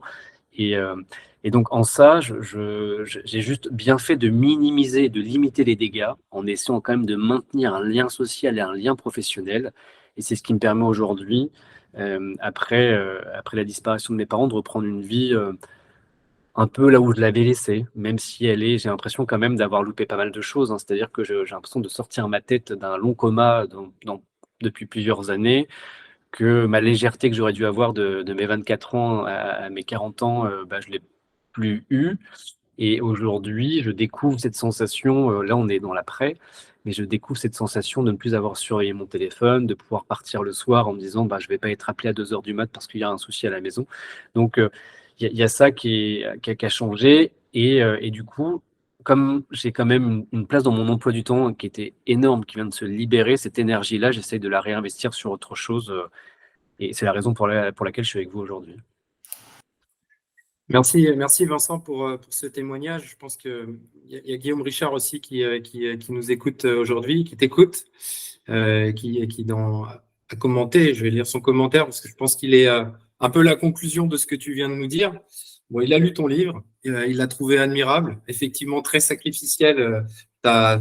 Et, euh, et donc en ça, j'ai juste bien fait de minimiser, de limiter les dégâts en essayant quand même de maintenir un lien social et un lien professionnel. Et c'est ce qui me permet aujourd'hui, après la disparition de mes parents, de reprendre une vie un peu là où je l'avais laissée, même si j'ai l'impression quand même d'avoir loupé pas mal de choses, hein. C'est-à-dire que j'ai l'impression de sortir ma tête d'un long coma depuis plusieurs années, que ma légèreté que j'aurais dû avoir de mes 24 ans à mes 40 ans, bah, je l'ai plus eu. Et aujourd'hui, je découvre cette sensation, là on est dans l'après, mais je découvre cette sensation de ne plus avoir surveillé mon téléphone, de pouvoir partir le soir en me disant bah, je ne vais pas être appelé à 2 heures du mat parce qu'il y a un souci à la maison. Donc il y a ça qui a changé. Et du coup, comme j'ai quand même une place dans mon emploi du temps qui était énorme, qui vient de se libérer, cette énergie-là, j'essaie de la réinvestir sur autre chose. Et c'est la raison pour laquelle je suis avec vous aujourd'hui. Merci Vincent pour ce témoignage. Je pense qu'il y a Guillaume Richard aussi qui nous écoute aujourd'hui, qui t'écoute, a commenté. Je vais lire son commentaire parce que je pense qu'il est un peu la conclusion de ce que tu viens de nous dire. Bon, il a lu ton livre, il l'a trouvé admirable, effectivement très sacrificiel, ta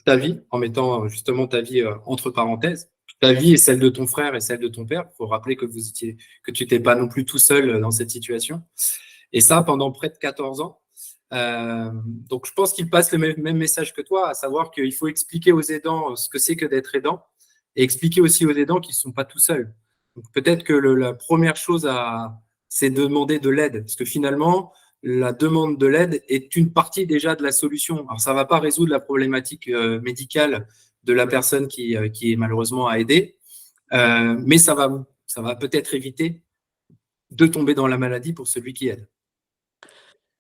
vie, en mettant justement ta vie entre parenthèses. Ta vie est celle de ton frère et celle de ton père. Il faut rappeler que tu n'étais pas non plus tout seul dans cette situation. Et ça, pendant près de 14 ans. Donc, je pense qu'il passe le même message que toi, à savoir qu'il faut expliquer aux aidants ce que c'est que d'être aidant et expliquer aussi aux aidants qu'ils ne sont pas tout seuls. Donc, peut-être que la première chose c'est de demander de l'aide. Parce que finalement, la demande de l'aide est une partie déjà de la solution. Alors, ça ne va pas résoudre la problématique médicale de la personne qui est malheureusement à aider, mais ça va peut-être éviter de tomber dans la maladie pour celui qui aide.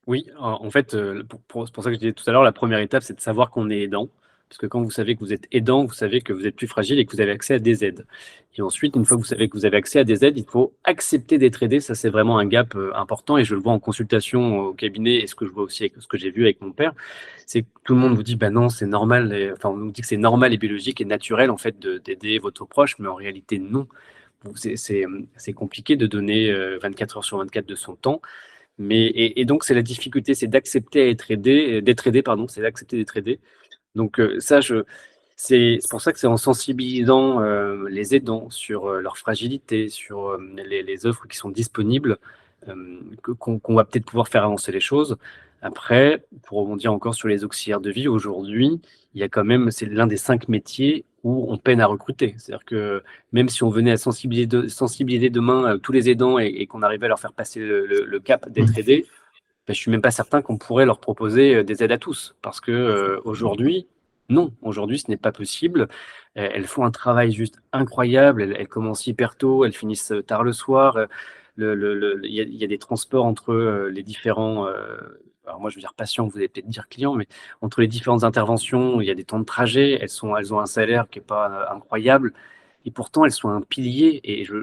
Oui, en fait, c'est pour ça que je disais tout à l'heure, la première étape, c'est de savoir qu'on est aidant. Parce que quand vous savez que vous êtes aidant, vous savez que vous êtes plus fragile et que vous avez accès à des aides. Et ensuite, une fois que vous savez que vous avez accès à des aides, il faut accepter d'être aidé. Ça, c'est vraiment un gap important. Et je le vois en consultation au cabinet et ce que je vois aussi avec ce que j'ai vu avec mon père, c'est que tout le monde vous dit, bah non, c'est normal. Enfin, on nous dit que c'est normal et biologique et naturel, en fait, d'aider votre proche. Mais en réalité, non. C'est compliqué de donner 24 heures sur 24 de son temps. Et donc, c'est la difficulté, c'est d'accepter d'être aidé, pardon, c'est d'accepter d'être aidé. Donc, c'est pour ça que c'est en sensibilisant les aidants sur leur fragilité, sur les offres qui sont disponibles, qu'on va peut-être pouvoir faire avancer les choses. Après, pour rebondir encore sur les auxiliaires de vie, aujourd'hui, il y a quand même, c'est l'un des 5 métiers où on peine à recruter. C'est-à-dire que même si on venait à sensibiliser demain tous les aidants et qu'on arrivait à leur faire passer le cap d'être aidés, ben, je suis même pas certain qu'on pourrait leur proposer des aides à tous. Parce que aujourd'hui, non, aujourd'hui, ce n'est pas possible. Elles font un travail juste incroyable. Elles commencent hyper tôt, elles finissent tard le soir. Il y a des transports entre les différents. Alors moi, je veux dire patients, vous allez peut-être dire clients, mais entre les différentes interventions, il y a des temps de trajet. Elles ont un salaire qui n'est pas incroyable. Et pourtant, elles sont un pilier. Et je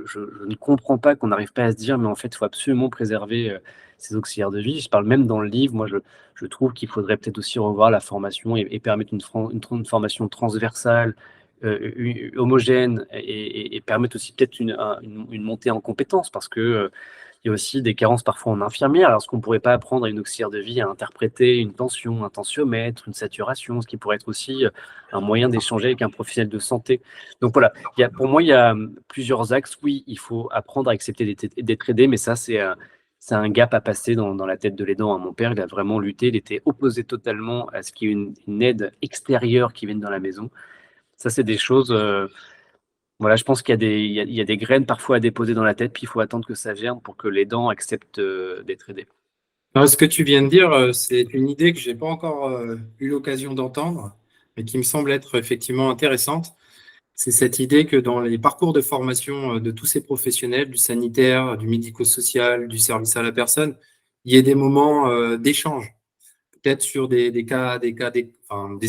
ne comprends pas qu'on n'arrive pas à se dire, mais en fait, il faut absolument préserver ces auxiliaires de vie. Je parle même dans le livre, moi, je trouve qu'il faudrait peut-être aussi revoir la formation et permettre une formation transversale, homogène, et permettre aussi peut-être une montée en compétences, parce que il y a aussi des carences parfois en infirmière. Alors, est-ce qu'on ne pourrait pas apprendre à une auxiliaire de vie à interpréter une tension, un tensiomètre, une saturation, ce qui pourrait être aussi un moyen d'échanger avec un professionnel de santé. Donc voilà, pour moi, il y a plusieurs axes. Oui, il faut apprendre à accepter d'être aidé, mais ça, c'est un gap à passer dans la tête de l'aidant. Mon père, il a vraiment lutté, il était opposé totalement à ce qu'il y ait une aide extérieure qui vienne dans la maison. Ça, c'est des choses. Voilà, je pense qu'il y a il y a des graines parfois à déposer dans la tête, puis il faut attendre que ça germe pour que l'aidant accepte d'être aidé. Alors, ce que tu viens de dire, c'est une idée que je n'ai pas encore eu l'occasion d'entendre, mais qui me semble être effectivement intéressante. C'est cette idée que dans les parcours de formation de tous ces professionnels, du sanitaire, du médico-social, du service à la personne, il y ait des moments d'échange, peut-être sur des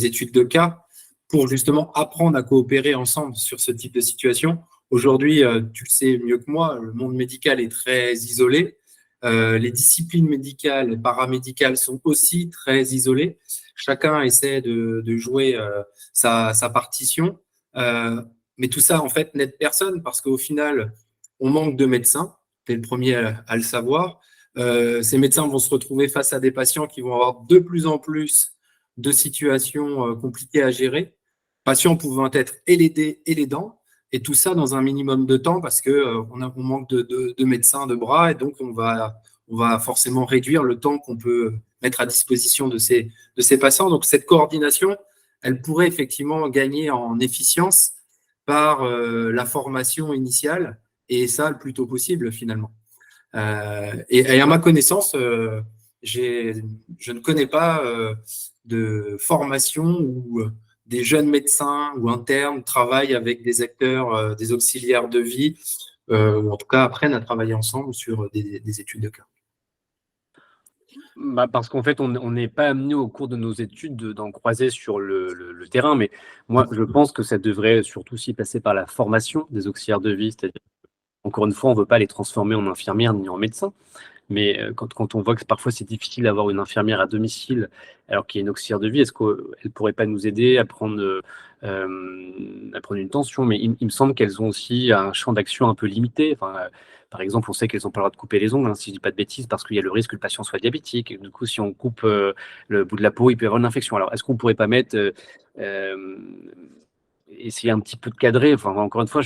études de cas, pour justement apprendre à coopérer ensemble sur ce type de situation. Aujourd'hui, tu le sais mieux que moi, le monde médical est très isolé. Les disciplines médicales et paramédicales sont aussi très isolées. Chacun essaie de jouer sa partition. Mais tout ça, en fait, n'aide personne parce qu'au final, on manque de médecins. Tu es le premier à le savoir. Ces médecins vont se retrouver face à des patients qui vont avoir de plus en plus de situations compliquées à gérer. Patients pouvant être et l'aidé et l'aidant. Et tout ça dans un minimum de temps parce qu'on manque de médecins, de bras. Et donc, on va forcément réduire le temps qu'on peut mettre à disposition de ces patients. Donc, cette coordination, elle pourrait effectivement gagner en efficience par la formation initiale. Et ça, le plus tôt possible, finalement. Et à ma connaissance, je ne connais pas de formation où des jeunes médecins ou internes travaillent avec des acteurs, des auxiliaires de vie, ou en tout cas apprennent à travailler ensemble sur des études de cas. Parce qu'en fait, on n'est pas amené au cours de nos études d'en croiser sur le terrain, mais moi, je pense que ça devrait surtout aussi passer par la formation des auxiliaires de vie, c'est-à-dire, encore une fois, on ne veut pas les transformer en infirmières ni en médecins, mais quand on voit que parfois c'est difficile d'avoir une infirmière à domicile alors qu'il y a une auxiliaire de vie, est-ce qu'elle ne pourrait pas nous aider à prendre une tension? Mais il me semble qu'elles ont aussi un champ d'action un peu limité. Enfin, par exemple, on sait qu'elles n'ont pas le droit de couper les ongles, hein, si je ne dis pas de bêtises, parce qu'il y a le risque que le patient soit diabétique. Et du coup, si on coupe le bout de la peau, il peut y avoir une infection. Alors, est-ce qu'on ne pourrait pas euh, essayer un petit peu de cadrer? Enfin, encore une fois,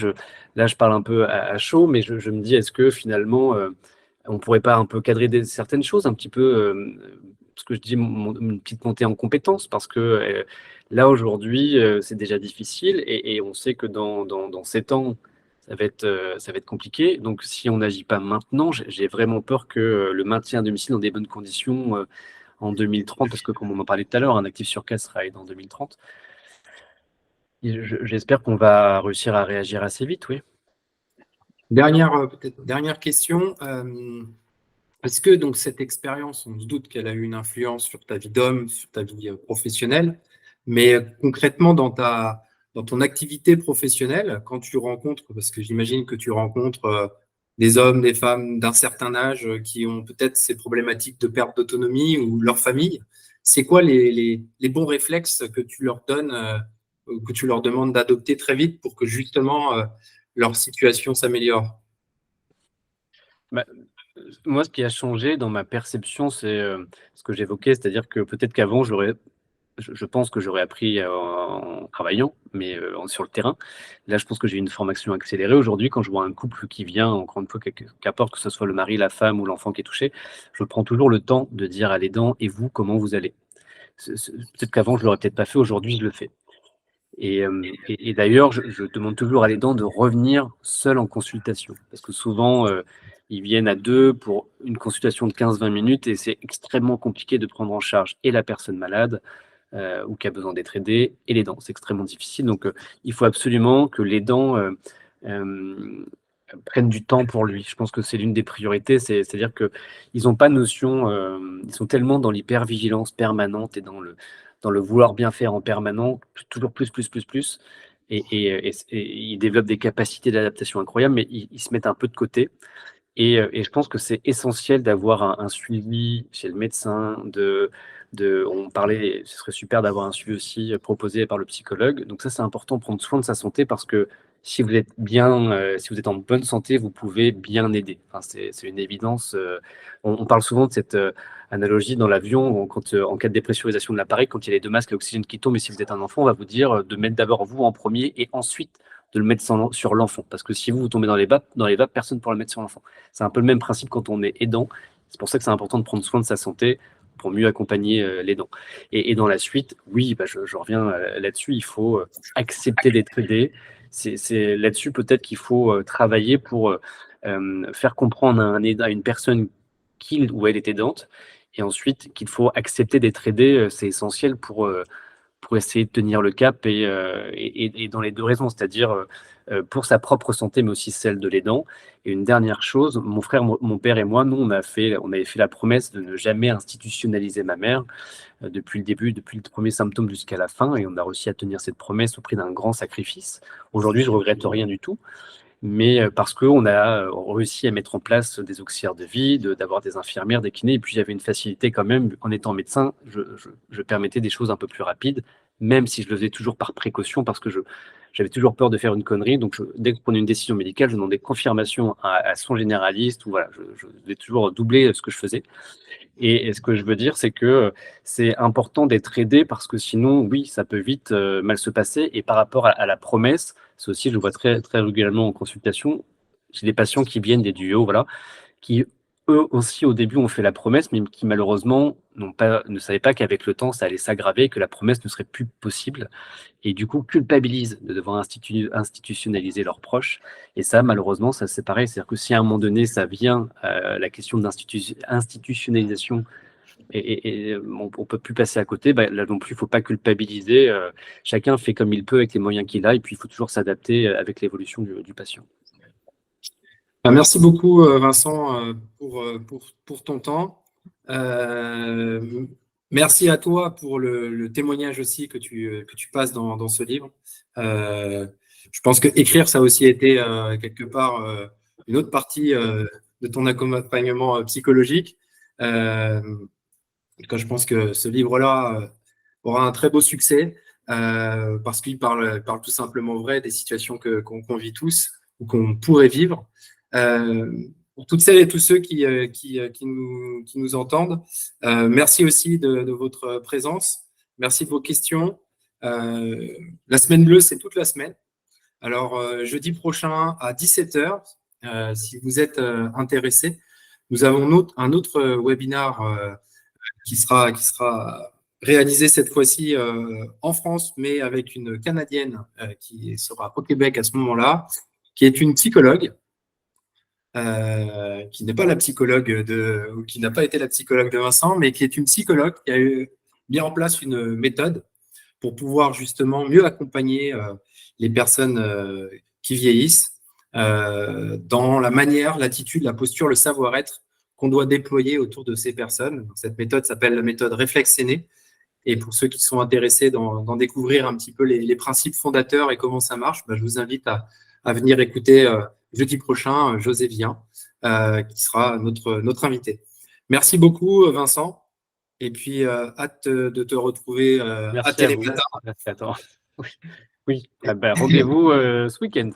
là, je parle un peu à chaud, mais je me dis, est-ce que finalement, on ne pourrait pas un peu cadrer certaines choses, un petit peu, ce que je dis, une petite montée en compétences, parce que là, aujourd'hui, c'est déjà difficile et on sait que dans 7 ans, ça va être compliqué. Donc, si on n'agit pas maintenant, j'ai vraiment peur que le maintien à domicile dans des bonnes conditions en 2030, parce que comme on en parlait tout à l'heure, un actif sur 4 sera dans 2030. J'espère qu'on va réussir à réagir assez vite, oui. Dernière question. Est-ce que donc cette expérience, on se doute qu'elle a eu une influence sur ta vie d'homme, sur ta vie professionnelle, mais concrètement dans ton activité professionnelle, quand tu rencontres, parce que j'imagine que tu rencontres des hommes, des femmes d'un certain âge qui ont peut-être ces problématiques de perte d'autonomie ou leur famille, c'est quoi les bons réflexes que tu leur donnes, que tu leur demandes d'adopter très vite pour que justement leur situation s'améliore? Bah, moi, ce qui a changé dans ma perception, c'est ce que j'évoquais, c'est-à-dire que peut-être qu'avant, je pense que j'aurais appris en travaillant, mais sur le terrain. Là, je pense que j'ai une formation accélérée. Aujourd'hui, quand je vois un couple qui vient, encore une fois, qu'importe que ce soit le mari, la femme ou l'enfant qui est touché, je prends toujours le temps de dire à l'aidant, et vous, comment vous allez? Peut-être qu'avant, je ne l'aurais peut-être pas fait, aujourd'hui, je le fais. Et d'ailleurs, je demande toujours à l'aidant de revenir seul en consultation. Parce que souvent, ils viennent à deux pour une consultation de 15-20 minutes et c'est extrêmement compliqué de prendre en charge et la personne malade ou qui a besoin d'être aidée et l'aidant. C'est extrêmement difficile. Donc, il faut absolument que l'aidant prenne du temps pour lui. Je pense que c'est l'une des priorités. C'est-à-dire qu'ils n'ont pas de notion, ils sont tellement dans l'hypervigilance permanente et dans le vouloir bien faire en permanent, toujours plus, plus, plus, plus. Et ils développent des capacités d'adaptation incroyables, mais ils se mettent un peu de côté. Et je pense que c'est essentiel d'avoir un suivi chez le médecin. On parlait, ce serait super d'avoir un suivi aussi proposé par le psychologue. Donc ça, c'est important de prendre soin de sa santé parce que si vous êtes bien, si vous êtes en bonne santé, vous pouvez bien aider. Enfin, c'est une évidence. On parle souvent de cette analogie dans l'avion, en cas de dépressurisation de l'appareil, quand il y a les deux masques, l'oxygène qui tombe, et si vous êtes un enfant, on va vous dire de mettre d'abord vous en premier et ensuite de le mettre sur l'enfant. Parce que si vous tombez dans les vapes, personne ne pourra le mettre sur l'enfant. C'est un peu le même principe quand on est aidant. C'est pour ça que c'est important de prendre soin de sa santé pour mieux accompagner l'aidant. Et dans la suite, oui, je reviens là-dessus, il faut accepter d'être aidé. C'est là-dessus peut-être qu'il faut travailler pour faire comprendre à une personne qu'il ou elle est aidante, et ensuite qu'il faut accepter d'être aidé, c'est essentiel pour essayer de tenir le cap et dans les deux raisons, c'est-à-dire pour sa propre santé, mais aussi celle de l'aidant. Et une dernière chose, mon frère, mon père et moi, nous, on avait fait la promesse de ne jamais institutionnaliser ma mère depuis le début, depuis le premier symptôme jusqu'à la fin, et on a réussi à tenir cette promesse au prix d'un grand sacrifice. Aujourd'hui, je regrette rien du tout, mais parce qu'on a réussi à mettre en place des auxiliaires de vie, d'avoir des infirmières, des kinés, et puis j'avais une facilité quand même, en étant médecin, je permettais des choses un peu plus rapides, même si je le faisais toujours par précaution, parce que j'avais toujours peur de faire une connerie, donc dès que je prenais une décision médicale, je demandais confirmation à son généraliste, ou voilà, je devais toujours doubler ce que je faisais. Et ce que je veux dire, c'est que c'est important d'être aidé parce que sinon, oui, ça peut vite mal se passer. Et par rapport à la promesse, c'est aussi, je le vois très, très régulièrement en consultation, j'ai des patients qui viennent des duos, voilà, qui eux aussi au début ont fait la promesse, mais qui malheureusement ne savaient pas qu'avec le temps, ça allait s'aggraver, que la promesse ne serait plus possible et du coup culpabilisent de devoir institutionnaliser leurs proches. Et ça, malheureusement, ça c'est pareil. C'est-à-dire que si à un moment donné, ça vient, la question d'institutionnalisation on peut plus passer à côté. Là non plus, il faut pas culpabiliser. Chacun fait comme il peut avec les moyens qu'il a, et puis il faut toujours s'adapter avec l'évolution du patient. Merci beaucoup, Vincent, pour ton temps. Merci à toi pour le témoignage aussi que tu passes dans ce livre. Je pense que écrire, ça a aussi été quelque part une autre partie de ton accompagnement psychologique. Je pense que ce livre-là aura un très beau succès parce qu'il parle tout simplement vrai des situations qu'on vit tous ou qu'on pourrait vivre. Pour toutes celles et tous ceux qui nous entendent, merci aussi de votre présence. Merci de vos questions. La semaine bleue, c'est toute la semaine. Alors, jeudi prochain à 17h, si vous êtes intéressés, nous avons un autre webinar qui sera réalisé cette fois-ci en France, mais avec une Canadienne qui sera au Québec à ce moment-là, qui est une psychologue, qui n'est pas la psychologue ou qui n'a pas été la psychologue de Vincent, mais qui est une psychologue qui a mis en place une méthode pour pouvoir justement mieux accompagner les personnes qui vieillissent dans la manière, l'attitude, la posture, le savoir-être qu'on doit déployer autour de ces personnes. Donc, cette méthode s'appelle la méthode réflexe aîné. Et pour ceux qui sont intéressés d'en découvrir un petit peu les principes fondateurs et comment ça marche, je vous invite à venir écouter jeudi prochain José Vien, qui sera notre invité. Merci beaucoup, Vincent. Et puis, hâte de te retrouver à Télématin. Merci à toi. Oui. Rendez-vous ce week-end.